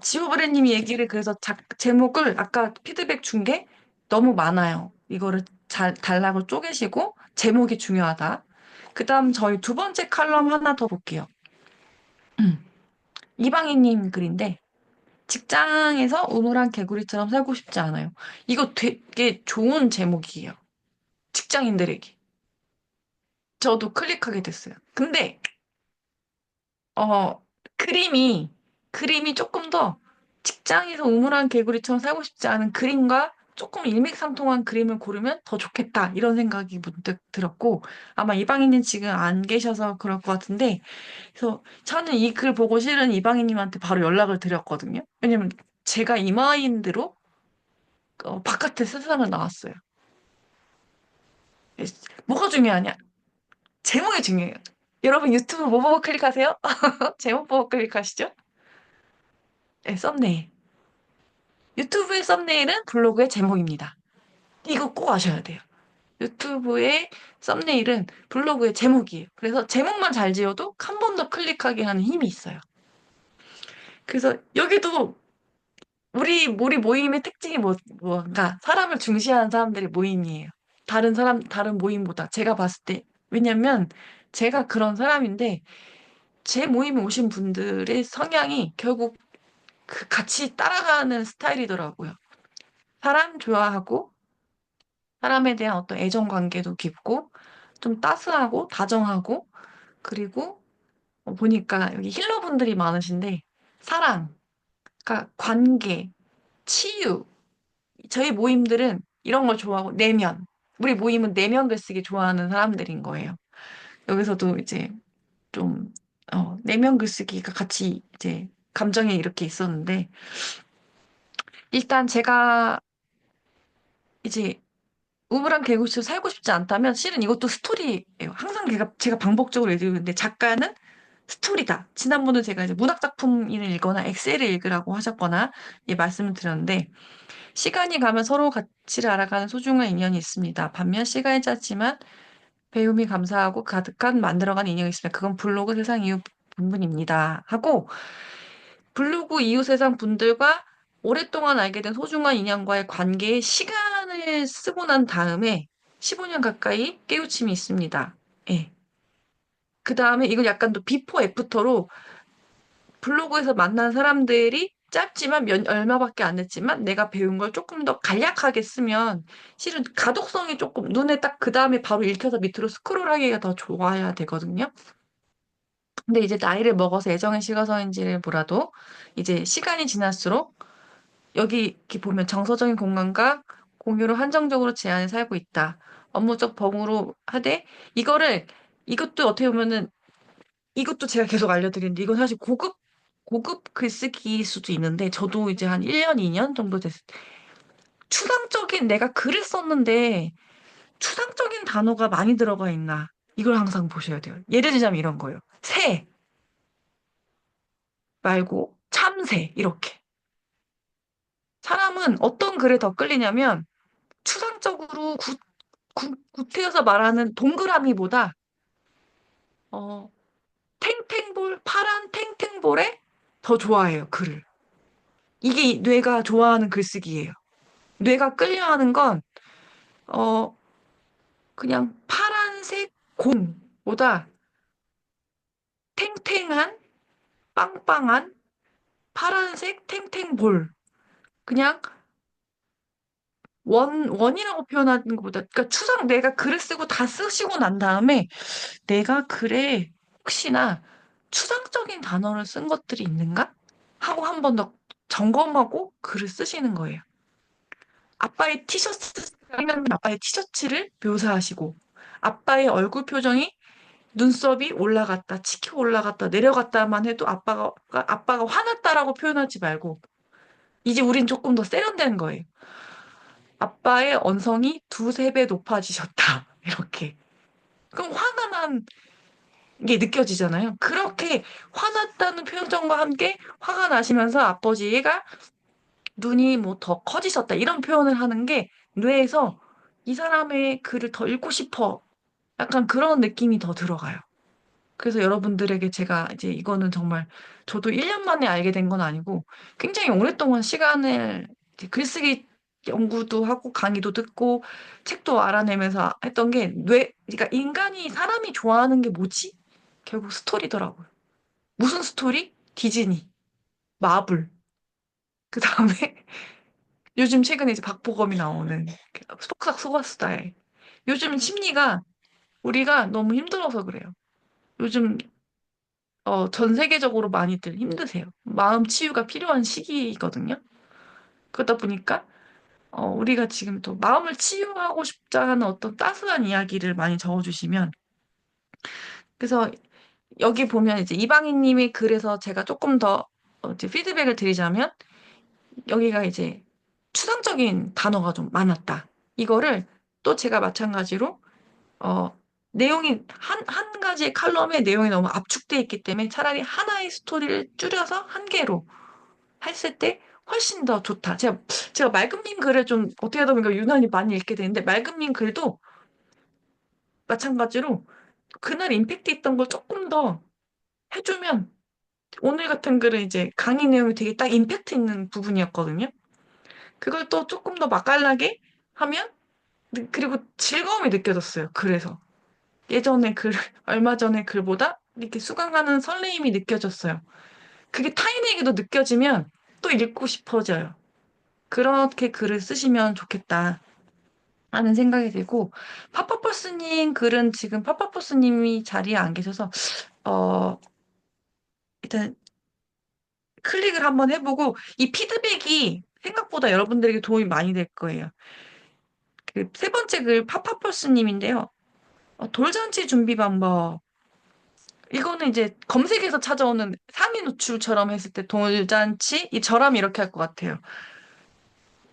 지오브레님이 얘기를 그래서 제목을 아까 피드백 준 게 너무 많아요. 이거를 잘 단락을 쪼개시고 제목이 중요하다. 그다음 저희 두 번째 칼럼 하나 더 볼게요. 이방희님 글인데 직장에서 우물한 개구리처럼 살고 싶지 않아요. 이거 되게 좋은 제목이에요. 직장인들에게. 저도 클릭하게 됐어요. 근데 어, 그림이, 그림이 조금 더 직장에서 우물한 개구리처럼 살고 싶지 않은 그림과 조금 일맥상통한 그림을 고르면 더 좋겠다. 이런 생각이 문득 들었고, 아마 이방인님 지금 안 계셔서 그럴 것 같은데, 그래서 저는 이 글 보고 실은 이방인님한테 바로 연락을 드렸거든요. 왜냐면 제가 이 마인드로 바깥에 세상을 나왔어요. 뭐가 중요하냐? 제목이 중요해요. 여러분 유튜브 뭐 보고 클릭하세요? 제목 보고 클릭하시죠? 네, 썸네일. 유튜브의 썸네일은 블로그의 제목입니다. 이거 꼭 아셔야 돼요. 유튜브의 썸네일은 블로그의 제목이에요. 그래서 제목만 잘 지어도 한 번 더 클릭하게 하는 힘이 있어요. 그래서 여기도 우리 모임의 특징이 뭔가 사람을 중시하는 사람들의 모임이에요. 다른 모임보다 제가 봤을 때. 왜냐면 제가 그런 사람인데 제 모임에 오신 분들의 성향이 결국 그 같이 따라가는 스타일이더라고요. 사람 좋아하고 사람에 대한 어떤 애정 관계도 깊고 좀 따스하고 다정하고 그리고 보니까 여기 힐러분들이 많으신데 사랑, 그러니까 관계, 치유 저희 모임들은 이런 걸 좋아하고 내면 우리 모임은 내면 글쓰기 좋아하는 사람들인 거예요. 여기서도 이제 좀 내면 글쓰기가 같이 이제 감정에 이렇게 있었는데 일단 제가 이제 우물한 개구리처럼 살고 싶지 않다면 실은 이것도 스토리예요. 항상 제가 반복적으로 얘기하는데 작가는 스토리다. 지난번에 제가 이제 문학 작품을 읽거나 엑셀을 읽으라고 하셨거나 예, 말씀을 드렸는데 시간이 가면 서로 가치를 알아가는 소중한 인연이 있습니다. 반면 시간이 짧지만 배움이 감사하고 가득한 만들어가는 인연이 있습니다. 그건 블로그 세상 이웃 분분입니다. 하고 블로그 이웃 세상 분들과 오랫동안 알게 된 소중한 인연과의 관계에 시간을 쓰고 난 다음에 15년 가까이 깨우침이 있습니다. 예. 그 다음에 이건 약간 더 비포 애프터로 블로그에서 만난 사람들이 짧지만 얼마밖에 안 됐지만 내가 배운 걸 조금 더 간략하게 쓰면 실은 가독성이 조금 눈에 딱 그 다음에 바로 읽혀서 밑으로 스크롤하기가 더 좋아야 되거든요. 근데 이제 나이를 먹어서 애정이 식어서인지를 몰라도 이제 시간이 지날수록 여기 이렇게 보면 정서적인 공간과 공유를 한정적으로 제한해 살고 있다. 업무적 버무로 하되 이거를 이것도 어떻게 보면은 이것도 제가 계속 알려드리는데 이건 사실 고급 글쓰기일 수도 있는데 저도 이제 한 1년, 2년 정도 됐을 때 추상적인 내가 글을 썼는데 추상적인 단어가 많이 들어가 있나 이걸 항상 보셔야 돼요. 예를 들자면 이런 거예요. 새 말고 참새 이렇게. 사람은 어떤 글에 더 끌리냐면 추상적으로 구태여서 말하는 동그라미보다 어, 탱탱볼 파란 탱탱볼에 더 좋아해요 글을. 이게 뇌가 좋아하는 글쓰기예요. 뇌가 끌려하는 건, 어, 그냥 파란색 공보다 탱탱한, 빵빵한, 파란색 탱탱볼. 그냥 원이라고 표현하는 것보다, 그러니까 내가 글을 쓰고 다 쓰시고 난 다음에 내가 글에 혹시나 추상적인 단어를 쓴 것들이 있는가? 하고 한 번 더 점검하고 글을 쓰시는 거예요. 아빠의 티셔츠, 아빠의 티셔츠를 묘사하시고, 아빠의 얼굴 표정이 눈썹이 올라갔다, 치켜 올라갔다, 내려갔다만 해도 아빠가 화났다라고 표현하지 말고, 이제 우린 조금 더 세련된 거예요. 아빠의 언성이 두세 배 높아지셨다. 이렇게. 그럼 화가 난 게 느껴지잖아요. 그렇게 화났다는 표정과 함께 화가 나시면서 아버지가 눈이 뭐 더 커지셨다. 이런 표현을 하는 게 뇌에서 이 사람의 글을 더 읽고 싶어. 약간 그런 느낌이 더 들어가요. 그래서 여러분들에게 제가 이제 이거는 정말 저도 1년 만에 알게 된 건 아니고 굉장히 오랫동안 시간을 이제 글쓰기 연구도 하고 강의도 듣고 책도 알아내면서 했던 게 그러니까 인간이 사람이 좋아하는 게 뭐지? 결국 스토리더라고요. 무슨 스토리? 디즈니, 마블. 그 다음에 요즘 최근에 이제 박보검이 나오는 폭삭 소가수다에 요즘 심리가 우리가 너무 힘들어서 그래요. 요즘 전 세계적으로 많이들 힘드세요. 마음 치유가 필요한 시기거든요. 그러다 보니까 우리가 지금 또 마음을 치유하고 싶자 하는 어떤 따스한 이야기를 많이 적어주시면 그래서 여기 보면 이제 이방인님이 글에서 제가 조금 더 이제 피드백을 드리자면 여기가 이제 추상적인 단어가 좀 많았다. 이거를 또 제가 마찬가지로 어, 내용이 한 가지의 칼럼에 내용이 너무 압축돼 있기 때문에 차라리 하나의 스토리를 줄여서 한 개로 했을 때 훨씬 더 좋다. 제가 맑은민 글을 좀 어떻게 하다 보니까 유난히 많이 읽게 되는데 맑은민 글도 마찬가지로 그날 임팩트 있던 걸 조금 더 해주면 오늘 같은 글은 이제 강의 내용이 되게 딱 임팩트 있는 부분이었거든요. 그걸 또 조금 더 맛깔나게 하면 그리고 즐거움이 느껴졌어요. 그래서 예전에 글 얼마 전에 글보다 이렇게 수강하는 설레임이 느껴졌어요. 그게 타인에게도 느껴지면 또 읽고 싶어져요. 그렇게 글을 쓰시면 좋겠다 하는 생각이 들고 파파버스님 글은 지금 파파버스님이 자리에 안 계셔서 어 일단 클릭을 한번 해보고 이 피드백이 생각보다 여러분들에게 도움이 많이 될 거예요. 그 세 번째 글 파파버스님인데요. 돌잔치 준비 방법. 이거는 이제 검색에서 찾아오는 상위 노출처럼 했을 때 돌잔치, 이 저라면 이렇게 할 것 같아요.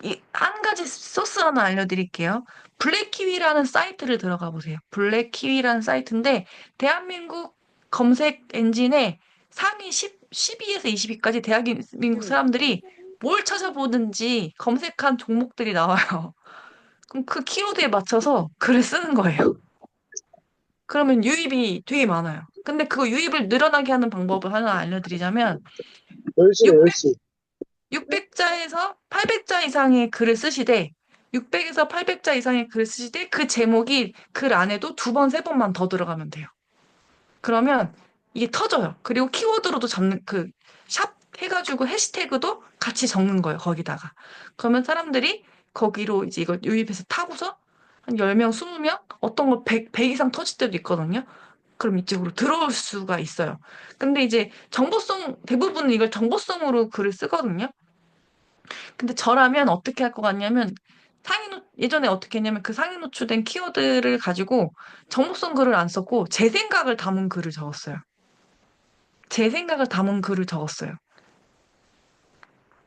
이 한 가지 소스 하나 알려드릴게요. 블랙키위라는 사이트를 들어가 보세요. 블랙키위라는 사이트인데 대한민국 검색 엔진에 상위 10위에서 20위까지 대한민국 사람들이 뭘 찾아보든지 검색한 종목들이 나와요. 그럼 그 키워드에 맞춰서 글을 쓰는 거예요. 그러면 유입이 되게 많아요. 근데 그 유입을 늘어나게 하는 방법을 하나 알려드리자면 10시래, 600, 10시. 600자에서 800자 이상의 글을 쓰시되 600에서 800자 이상의 글을 쓰시되 그 제목이 글 안에도 두 번, 세 번만 더 들어가면 돼요. 그러면 이게 터져요. 그리고 키워드로도 잡는 샵 해가지고 해시태그도 같이 적는 거예요. 거기다가. 그러면 사람들이 거기로 이제 이걸 유입해서 타고서 한 10명, 20명, 어떤 거 100 이상 터질 때도 있거든요. 그럼 이쪽으로 들어올 수가 있어요. 근데 이제 대부분 이걸 정보성으로 글을 쓰거든요. 근데 저라면 어떻게 할 것 같냐면, 예전에 어떻게 했냐면 그 상위 노출된 키워드를 가지고 정보성 글을 안 썼고, 제 생각을 담은 글을 적었어요. 제 생각을 담은 글을 적었어요.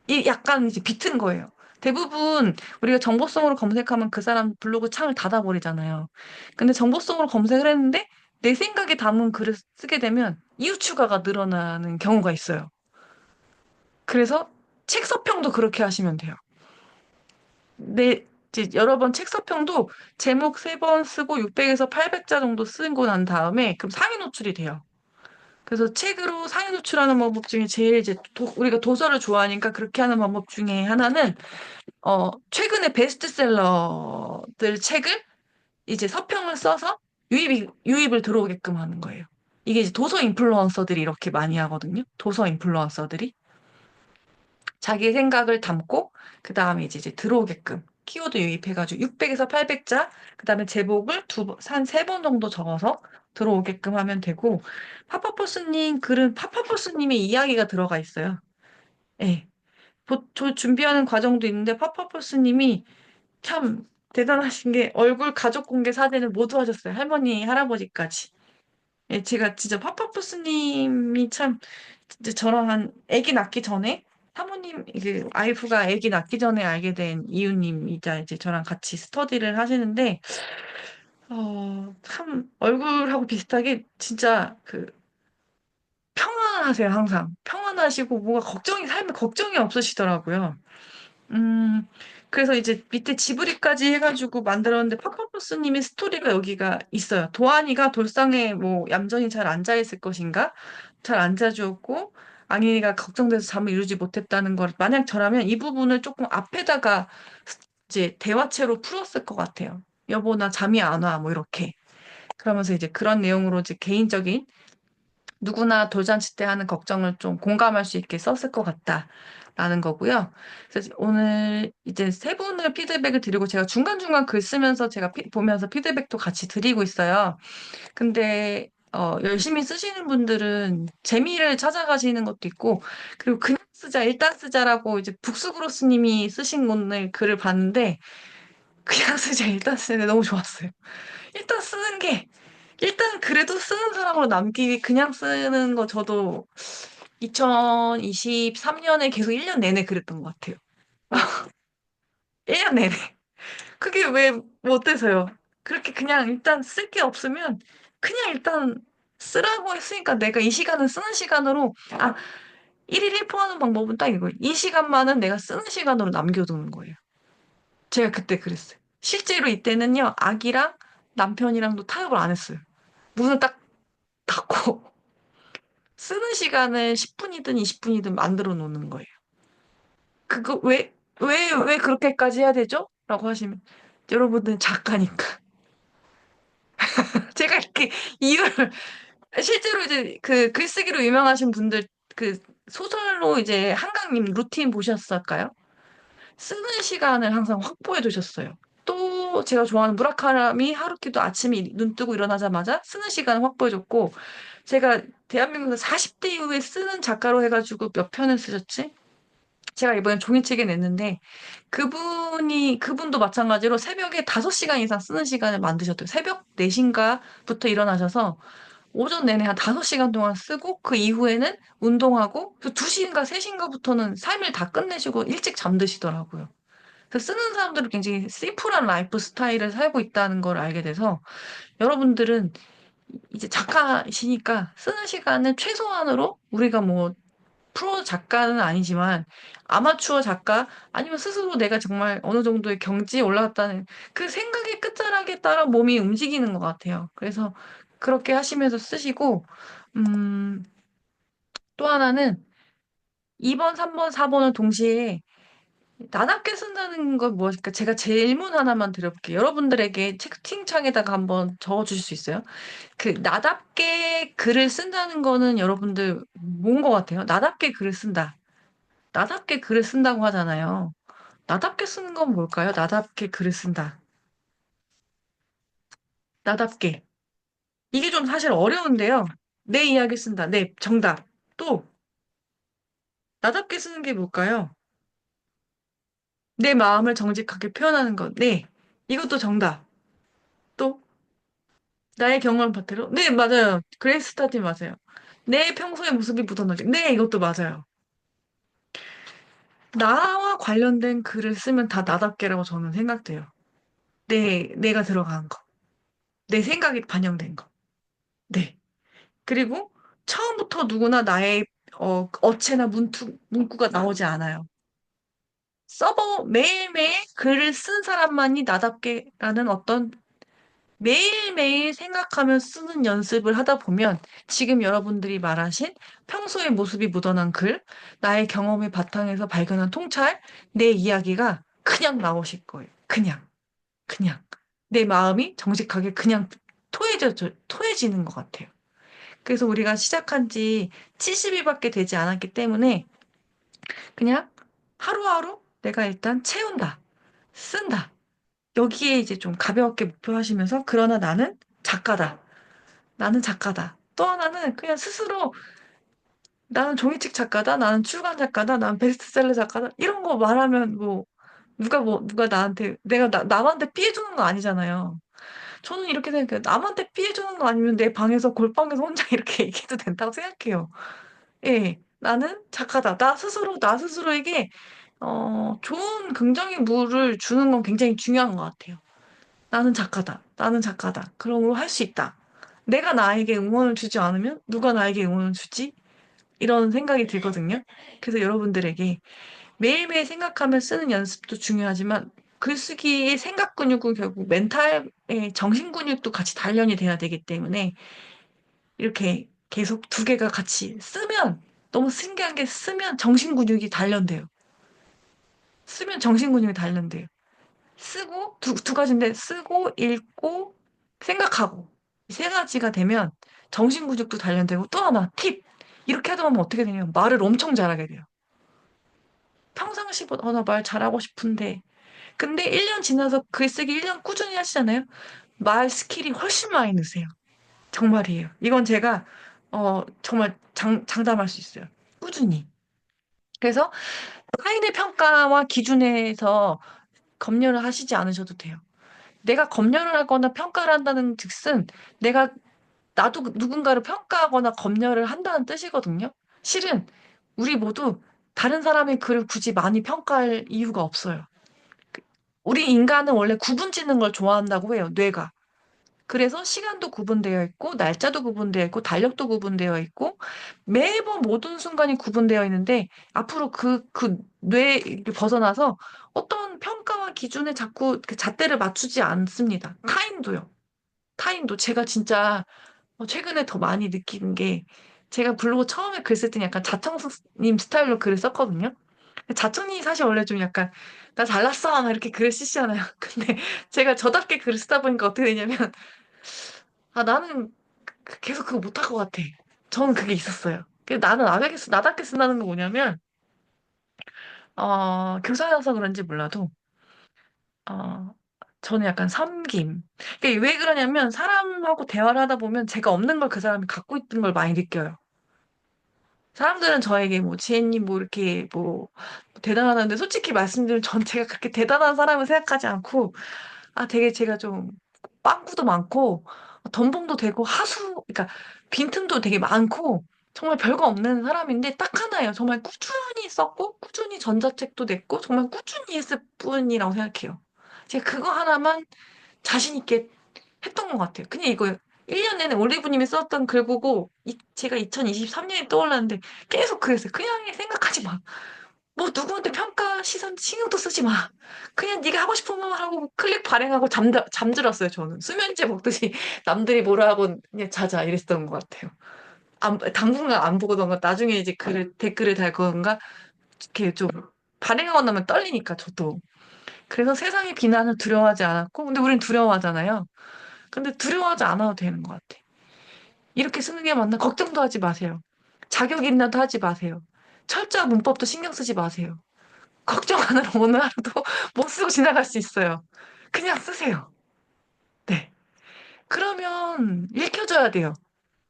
이 약간 이제 비튼 거예요. 대부분 우리가 정보성으로 검색하면 그 사람 블로그 창을 닫아버리잖아요. 근데 정보성으로 검색을 했는데 내 생각에 담은 글을 쓰게 되면 이유 추가가 늘어나는 경우가 있어요. 그래서 책 서평도 그렇게 하시면 돼요. 이제 여러 번 책 서평도 제목 3번 쓰고 600에서 800자 정도 쓰고 난 다음에 그럼 상위 노출이 돼요. 그래서 책으로 상위 노출하는 방법 중에 제일 이제 우리가 도서를 좋아하니까 그렇게 하는 방법 중에 하나는 최근에 베스트셀러들 책을 이제 서평을 써서 유입을 들어오게끔 하는 거예요. 이게 이제 도서 인플루언서들이 이렇게 많이 하거든요. 도서 인플루언서들이. 자기 생각을 담고, 그 다음에 이제 들어오게끔 키워드 유입해가지고 600에서 800자, 그 다음에 제목을 한 3번 정도 적어서 들어오게끔 하면 되고, 파파버스님 글은 파파버스님의 이야기가 들어가 있어요. 예. 저 준비하는 과정도 있는데 파파버스님이 참 대단하신 게 얼굴 가족 공개 사진을 모두 하셨어요. 할머니, 할아버지까지. 예, 제가 진짜 파파푸스님이 참 진짜 저랑 한 아기 낳기 전에 사모님, 이제 와이프가 아기 낳기 전에 알게 된 이유님이자 이제 저랑 같이 스터디를 하시는데, 참, 얼굴하고 비슷하게 진짜 그 평안하세요, 항상. 평안하시고 뭔가 삶에 걱정이 없으시더라고요. 음, 그래서 이제 밑에 지브리까지 해가지고 만들었는데 파파로스님의 스토리가 여기가 있어요. 도안이가 돌상에 뭐 얌전히 잘 앉아있을 것인가? 잘 앉아주었고, 앙인이가 걱정돼서 잠을 이루지 못했다는 걸 만약 저라면 이 부분을 조금 앞에다가 이제 대화체로 풀었을 것 같아요. 여보, 나 잠이 안 와. 뭐 이렇게. 그러면서 이제 그런 내용으로 이제 개인적인 누구나 돌잔치 때 하는 걱정을 좀 공감할 수 있게 썼을 것 같다라는 거고요. 그래서 오늘 이제 세 분을 피드백을 드리고 제가 중간중간 글 쓰면서 제가 보면서 피드백도 같이 드리고 있어요. 근데 열심히 쓰시는 분들은 재미를 찾아가시는 것도 있고, 그리고 그냥 쓰자, 일단 쓰자라고 이제 북스그로스님이 쓰신 오늘 글을 봤는데, 그냥 쓰자, 일단 쓰는데 너무 좋았어요. 일단 쓰는 게 일단 그래도 쓰는 사람으로 남기 위해 그냥 쓰는 거 저도 2023년에 계속 1년 내내 그랬던 것 같아요. 1년 내내. 그게 왜, 뭐 어때서요? 그렇게 그냥 일단 쓸 게 없으면 그냥 일단 쓰라고 했으니까 내가 이 시간은 쓰는 시간으로, 1일 1포 하는 방법은 딱 이거예요. 이 시간만은 내가 쓰는 시간으로 남겨두는 거예요. 제가 그때 그랬어요. 실제로 이때는요, 아기랑 남편이랑도 타협을 안 했어요. 문을 딱 닫고 쓰는 시간을 10분이든 20분이든 만들어 놓는 거예요. 그거 왜 그렇게까지 해야 되죠? 라고 하시면, 여러분들은 작가니까. 제가 이렇게 이유를, 실제로 이제 그 글쓰기로 유명하신 분들, 그 소설로 이제 한강님 루틴 보셨을까요? 쓰는 시간을 항상 확보해 두셨어요. 또 제가 좋아하는 무라카미 하루키도 아침에 눈 뜨고 일어나자마자 쓰는 시간을 확보해 줬고, 제가 대한민국에서 40대 이후에 쓰는 작가로 해가지고 몇 편을 쓰셨지? 제가 이번에 종이책에 냈는데 그분도 마찬가지로 새벽에 5시간 이상 쓰는 시간을 만드셨대요. 새벽 4시인가부터 일어나셔서 오전 내내 한 5시간 동안 쓰고 그 이후에는 운동하고 2시인가 3시인가부터는 삶을 다 끝내시고 일찍 잠드시더라고요. 그래서 쓰는 사람들은 굉장히 심플한 라이프 스타일을 살고 있다는 걸 알게 돼서 여러분들은 이제 작가시니까 쓰는 시간을 최소한으로 우리가 뭐 프로 작가는 아니지만 아마추어 작가 아니면 스스로 내가 정말 어느 정도의 경지에 올라갔다는 그 생각의 끝자락에 따라 몸이 움직이는 것 같아요. 그래서 그렇게 하시면서 쓰시고, 음, 또 하나는 2번, 3번, 4번을 동시에 나답게 쓴다는 건 무엇일까? 제가 질문 하나만 드려볼게요. 여러분들에게 채팅창에다가 한번 적어주실 수 있어요? 그 나답게 글을 쓴다는 거는 여러분들 뭔 것 같아요? 나답게 글을 쓴다. 나답게 글을 쓴다고 하잖아요. 나답게 쓰는 건 뭘까요? 나답게 글을 쓴다. 나답게. 이게 좀 사실 어려운데요. 내 이야기 쓴다. 네, 정답. 또, 나답게 쓰는 게 뭘까요? 내 마음을 정직하게 표현하는 것. 네, 이것도 정답. 또, 나의 경험을 바탕으로. 네, 맞아요. 그레이스 스타팅 맞아요. 내 평소의 모습이 묻어나지. 네, 이것도 맞아요. 나와 관련된 글을 쓰면 다 나답게라고 저는 생각돼요. 내가 들어간 거. 내 생각이 반영된 거. 네. 그리고 처음부터 누구나 나의 어체나 문구가 나오지 않아요. 매일매일 글을 쓴 사람만이 나답게라는 어떤 매일매일 생각하며 쓰는 연습을 하다 보면 지금 여러분들이 말하신 평소의 모습이 묻어난 글, 나의 경험의 바탕에서 발견한 통찰, 내 이야기가 그냥 나오실 거예요. 그냥. 내 마음이 정직하게 그냥 토해지는 것 같아요. 그래서 우리가 시작한 지 70일밖에 되지 않았기 때문에 그냥 하루하루 내가 일단 채운다, 쓴다. 여기에 이제 좀 가볍게 목표하시면서 그러나 나는 작가다. 나는 작가다. 또 하나는 그냥 스스로 나는 종이책 작가다. 나는 출간 작가다. 나는 베스트셀러 작가다. 이런 거 말하면 누가 나한테 남한테 피해 주는 거 아니잖아요. 저는 이렇게 생각해요. 남한테 피해 주는 거 아니면 내 방에서 골방에서 혼자 이렇게 얘기해도 된다고 생각해요. 예. 나는 착하다. 나 스스로에게, 좋은 긍정의 물을 주는 건 굉장히 중요한 것 같아요. 나는 착하다. 나는 착하다. 그러므로 할 수 있다. 내가 나에게 응원을 주지 않으면 누가 나에게 응원을 주지? 이런 생각이 들거든요. 그래서 여러분들에게 매일매일 생각하며 쓰는 연습도 중요하지만 글쓰기의 생각 근육은 결국 멘탈의 정신 근육도 같이 단련이 돼야 되기 때문에 이렇게 계속 두 개가 같이 쓰면 너무 신기한 게 쓰면 정신 근육이 단련돼요. 쓰면 정신 근육이 단련돼요. 쓰고 두 가지인데 쓰고 읽고 생각하고 이 세 가지가 되면 정신 근육도 단련되고 또 하나 팁 이렇게 하다 보면 어떻게 되냐면 말을 엄청 잘하게 돼요. 평상시보다 나 말 잘하고 싶은데 근데 1년 지나서 글쓰기 1년 꾸준히 하시잖아요. 말 스킬이 훨씬 많이 느세요. 정말이에요. 이건 제가 정말 장담할 수 있어요. 꾸준히. 그래서 타인의 평가와 기준에서 검열을 하시지 않으셔도 돼요. 내가 검열을 하거나 평가를 한다는 즉슨 내가 나도 누군가를 평가하거나 검열을 한다는 뜻이거든요. 실은 우리 모두 다른 사람의 글을 굳이 많이 평가할 이유가 없어요. 우리 인간은 원래 구분 짓는 걸 좋아한다고 해요, 뇌가. 그래서 시간도 구분되어 있고, 날짜도 구분되어 있고, 달력도 구분되어 있고, 매번 모든 순간이 구분되어 있는데, 앞으로 그 뇌를 벗어나서 어떤 평가와 기준에 자꾸 그 잣대를 맞추지 않습니다. 타인도요. 타인도 제가 진짜 최근에 더 많이 느끼는 게, 제가 블로그 처음에 글 쓸 때는 약간 자청님 스타일로 글을 썼거든요. 자청님이 사실 원래 좀 약간 나 잘났어 막 이렇게 글을 쓰시잖아요. 근데 제가 저답게 글을 쓰다 보니까 어떻게 되냐면 나는 계속 그거 못할 것 같아. 저는 그게 있었어요. 나는 나답게 쓴다는 거 뭐냐면 교사여서 그런지 몰라도 어, 저는 약간 섬김. 왜 그러냐면 사람하고 대화를 하다 보면 제가 없는 걸 그 사람이 갖고 있는 걸 많이 느껴요. 사람들은 저에게 뭐 지혜님 뭐 이렇게 뭐 대단하다는데 솔직히 말씀드리면 전 제가 그렇게 대단한 사람을 생각하지 않고 되게 제가 좀 빵꾸도 많고 덤벙도 되고 그러니까 빈틈도 되게 많고 정말 별거 없는 사람인데 딱 하나예요. 정말 꾸준히 썼고 꾸준히 전자책도 냈고 정말 꾸준히 했을 뿐이라고 생각해요. 제가 그거 하나만 자신 있게 했던 것 같아요. 그냥 이거 1년 내내 올리브님이 썼던 글 보고 제가 2023년이 떠올랐는데 계속 그랬어요. 그냥 해, 생각하지 마. 뭐 누구한테 평가 시선 신경도 쓰지 마. 그냥 네가 하고 싶은 말 하고 클릭 발행하고 잠들었어요. 저는 수면제 먹듯이 남들이 뭐라 하고 그냥 자자 이랬던 것 같아요. 당분간 안 보고던가 나중에 이제 댓글을 달거던가 이렇게 좀 발행하고 나면 떨리니까 저도. 그래서 세상의 비난을 두려워하지 않았고 근데 우린 두려워하잖아요. 근데 두려워하지 않아도 되는 것 같아. 이렇게 쓰는 게 맞나? 걱정도 하지 마세요. 자격인나도 하지 마세요. 철자 문법도 신경 쓰지 마세요. 걱정 안 하러 오늘 하루도 못 쓰고 지나갈 수 있어요. 그냥 쓰세요. 네. 그러면 읽혀져야 돼요.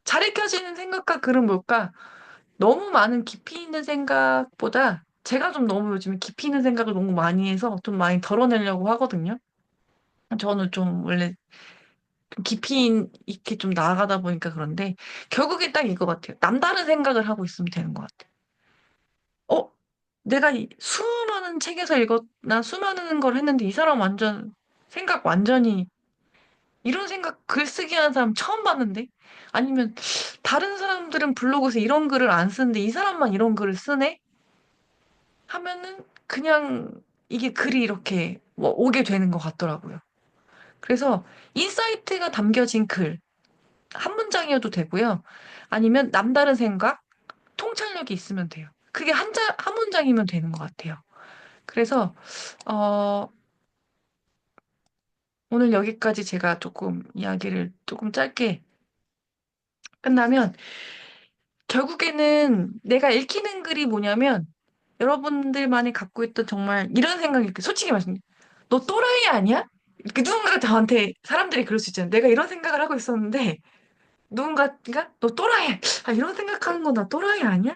잘 읽혀지는 생각과 글은 뭘까? 너무 많은 깊이 있는 생각보다 제가 좀 너무 요즘에 깊이 있는 생각을 너무 많이 해서 좀 많이 덜어내려고 하거든요. 저는 좀 원래 좀 깊이 있게 좀 나아가다 보니까 그런데 결국에 딱 이거 같아요. 남다른 생각을 하고 있으면 되는 것 같아요. 어? 내가 수많은 책에서 읽었나 수많은 걸 했는데 이 사람 완전 생각 완전히 이런 생각 글쓰기 하는 사람 처음 봤는데? 아니면 다른 사람들은 블로그에서 이런 글을 안 쓰는데 이 사람만 이런 글을 쓰네? 하면은 그냥 이게 글이 이렇게 뭐 오게 되는 것 같더라고요. 그래서 인사이트가 담겨진 글, 한 문장이어도 되고요. 아니면 남다른 생각, 통찰력이 있으면 돼요. 그게 한 문장이면 되는 것 같아요. 그래서, 어, 오늘 여기까지 제가 조금 이야기를 조금 짧게 끝나면, 결국에는 내가 읽히는 글이 뭐냐면, 여러분들만이 갖고 있던 정말 이런 생각이, 솔직히 말씀드립니다. 너 또라이 아니야? 이렇게 누군가가 저한테 사람들이 그럴 수 있잖아요. 내가 이런 생각을 하고 있었는데, 누군가가 너 또라이 이런 생각하는 거 나 또라이 아니야?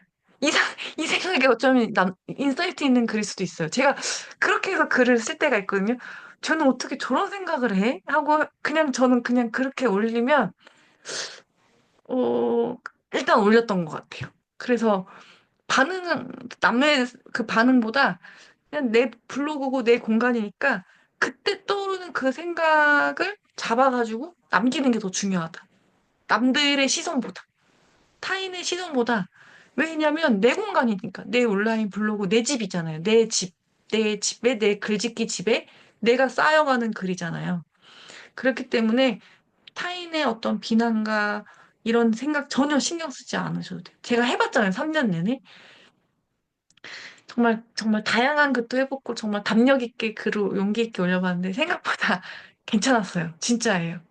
이 생각이 어쩌면 인사이트 있는 글일 수도 있어요. 제가 그렇게 해서 글을 쓸 때가 있거든요. 저는 어떻게 저런 생각을 해? 하고 그냥 저는 그냥 그렇게 올리면 어 일단 올렸던 것 같아요. 그래서 반응은, 남의 그 반응보다 그냥 내 블로그고 내 공간이니까 그때 떠오르는 그 생각을 잡아가지고 남기는 게 더 중요하다. 남들의 시선보다. 타인의 시선보다. 왜냐면 내 공간이니까. 내 온라인 블로그, 내 집이잖아요. 내 집. 내 집에, 내 글짓기 집에 내가 쌓여가는 글이잖아요. 그렇기 때문에 타인의 어떤 비난과 이런 생각 전혀 신경 쓰지 않으셔도 돼요. 제가 해봤잖아요. 3년 내내. 정말, 정말 다양한 것도 해보고 정말 담력 있게 글을 용기 있게 올려봤는데 생각보다 괜찮았어요. 진짜예요.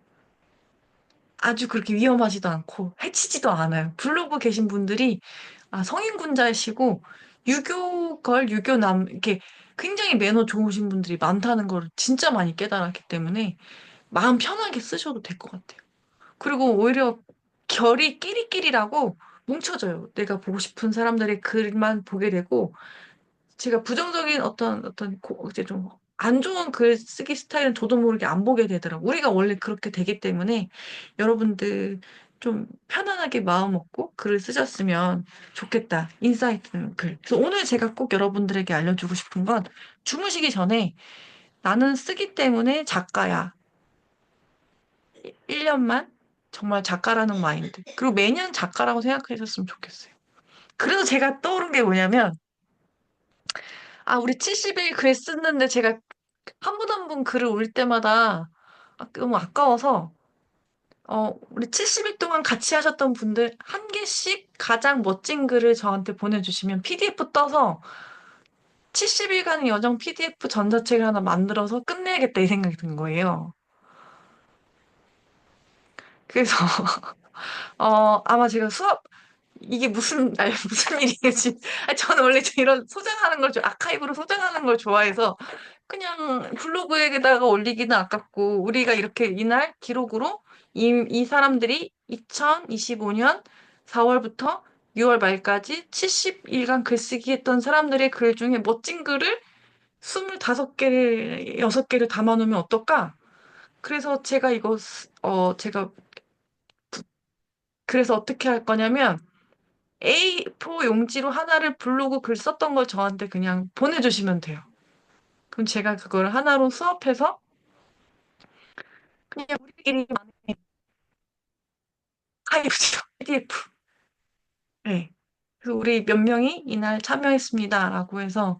아주 그렇게 위험하지도 않고 해치지도 않아요. 블로그 계신 분들이 성인군자이시고 유교걸, 유교남, 이렇게 굉장히 매너 좋으신 분들이 많다는 걸 진짜 많이 깨달았기 때문에 마음 편하게 쓰셔도 될 것 같아요. 그리고 오히려 결이 끼리끼리라고 뭉쳐져요. 내가 보고 싶은 사람들의 글만 보게 되고 제가 부정적인 이제 좀 안 좋은 글 쓰기 스타일은 저도 모르게 안 보게 되더라고요. 우리가 원래 그렇게 되기 때문에 여러분들 좀 편안하게 마음 먹고 글을 쓰셨으면 좋겠다. 인사이트 있는 글. 그래서 오늘 제가 꼭 여러분들에게 알려주고 싶은 건 주무시기 전에 나는 쓰기 때문에 작가야. 1년만 정말 작가라는 마인드. 그리고 매년 작가라고 생각하셨으면 좋겠어요. 그래서 제가 떠오른 게 뭐냐면 우리 70일 글 썼는데 제가 한 분 한 분 글을 올릴 때마다 너무 아까워서, 우리 70일 동안 같이 하셨던 분들 한 개씩 가장 멋진 글을 저한테 보내주시면 PDF 떠서 70일간의 여정 PDF 전자책을 하나 만들어서 끝내야겠다 이 생각이 든 거예요. 그래서, 아마 제가 이게 무슨 일이겠지. 저는 원래 이런 소장하는 걸, 아카이브로 소장하는 걸 좋아해서 그냥 블로그에다가 올리기는 아깝고, 우리가 이렇게 이날 기록으로 이 사람들이 2025년 4월부터 6월 말까지 70일간 글쓰기 했던 사람들의 글 중에 멋진 글을 25개를, 6개를 담아놓으면 어떨까? 그래서 제가, 그래서 어떻게 할 거냐면, A4 용지로 하나를 블로그 글 썼던 걸 저한테 그냥 보내주시면 돼요. 그럼 제가 그걸 하나로 수업해서 그냥 우리끼리 하이브죠. PDF. 네. 그래서 우리 몇 명이 이날 참여했습니다라고 해서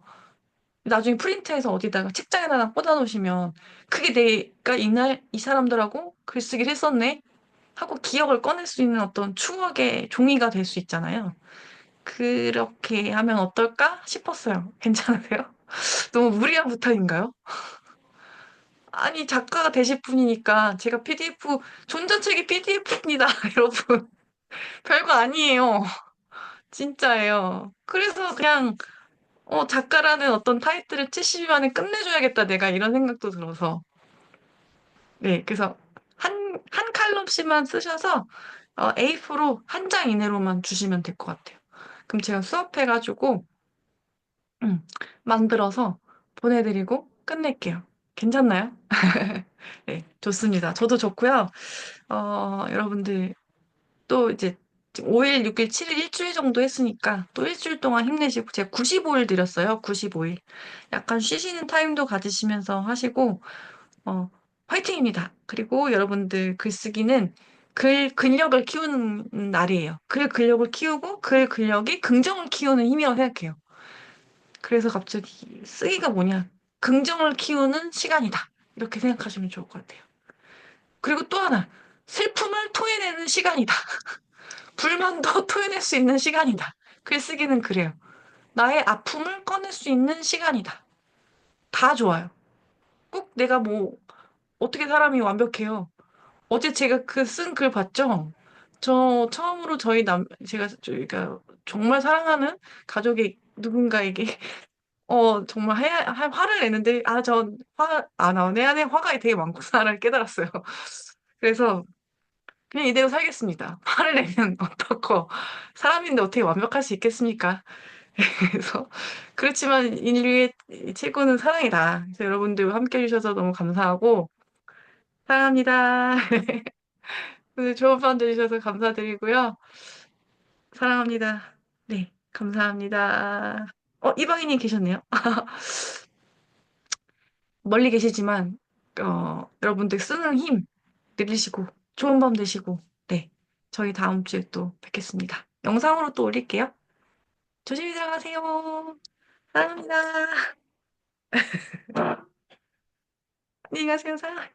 나중에 프린트해서 어디다가 책장에다가 꽂아 놓으시면 그게 내가 이날 이 사람들하고 글쓰기를 했었네 하고 기억을 꺼낼 수 있는 어떤 추억의 종이가 될 수 있잖아요. 그렇게 하면 어떨까 싶었어요. 괜찮으세요? 너무 무리한 부탁인가요? 아니, 작가가 되실 분이니까 제가 PDF, 존재책이 PDF입니다, 여러분. 별거 아니에요. 진짜예요. 그래서 그냥, 작가라는 어떤 타이틀을 70일 만에 끝내줘야겠다, 내가 이런 생각도 들어서. 네, 그래서 한 칼럼씩만 쓰셔서, A4로 한 장 이내로만 주시면 될 것 같아요. 그럼 제가 수업해가지고, 음, 만들어서 보내드리고 끝낼게요. 괜찮나요? 네, 좋습니다. 저도 좋고요. 여러분들 또 이제 5일, 6일, 7일, 일주일 정도 했으니까 또 일주일 동안 힘내시고 제가 95일 드렸어요. 95일. 약간 쉬시는 타임도 가지시면서 하시고 어, 화이팅입니다. 그리고 여러분들 글쓰기는 근력을 키우는 날이에요. 근력을 키우고 근력이 긍정을 키우는 힘이라고 생각해요. 그래서 갑자기 쓰기가 뭐냐? 긍정을 키우는 시간이다. 이렇게 생각하시면 좋을 것 같아요. 그리고 또 하나, 슬픔을 토해내는 시간이다. 불만도 토해낼 수 있는 시간이다. 글쓰기는 그래요. 나의 아픔을 꺼낼 수 있는 시간이다. 다 좋아요. 꼭 내가 뭐, 어떻게 사람이 완벽해요. 어제 제가 그 쓴 글 봤죠? 저 처음으로 저희가 정말 사랑하는 가족의 누군가에게, 정말 화를 내는데, 내 안에 화가 되게 많구나를 깨달았어요. 그래서 그냥 이대로 살겠습니다. 화를 내면 어떻고, 사람인데 어떻게 완벽할 수 있겠습니까? 그래서, 그렇지만 인류의 최고는 사랑이다. 그래서 여러분들 함께 해주셔서 너무 감사하고, 사랑합니다. 오늘 좋은 밤 되주셔서 감사드리고요. 사랑합니다. 네. 감사합니다. 이방인님 계셨네요. 멀리 계시지만, 여러분들 쓰는 힘 늘리시고, 좋은 밤 되시고, 네. 저희 다음 주에 또 뵙겠습니다. 영상으로 또 올릴게요. 조심히 들어가세요. 사랑합니다. 안녕히 가세요, 사랑.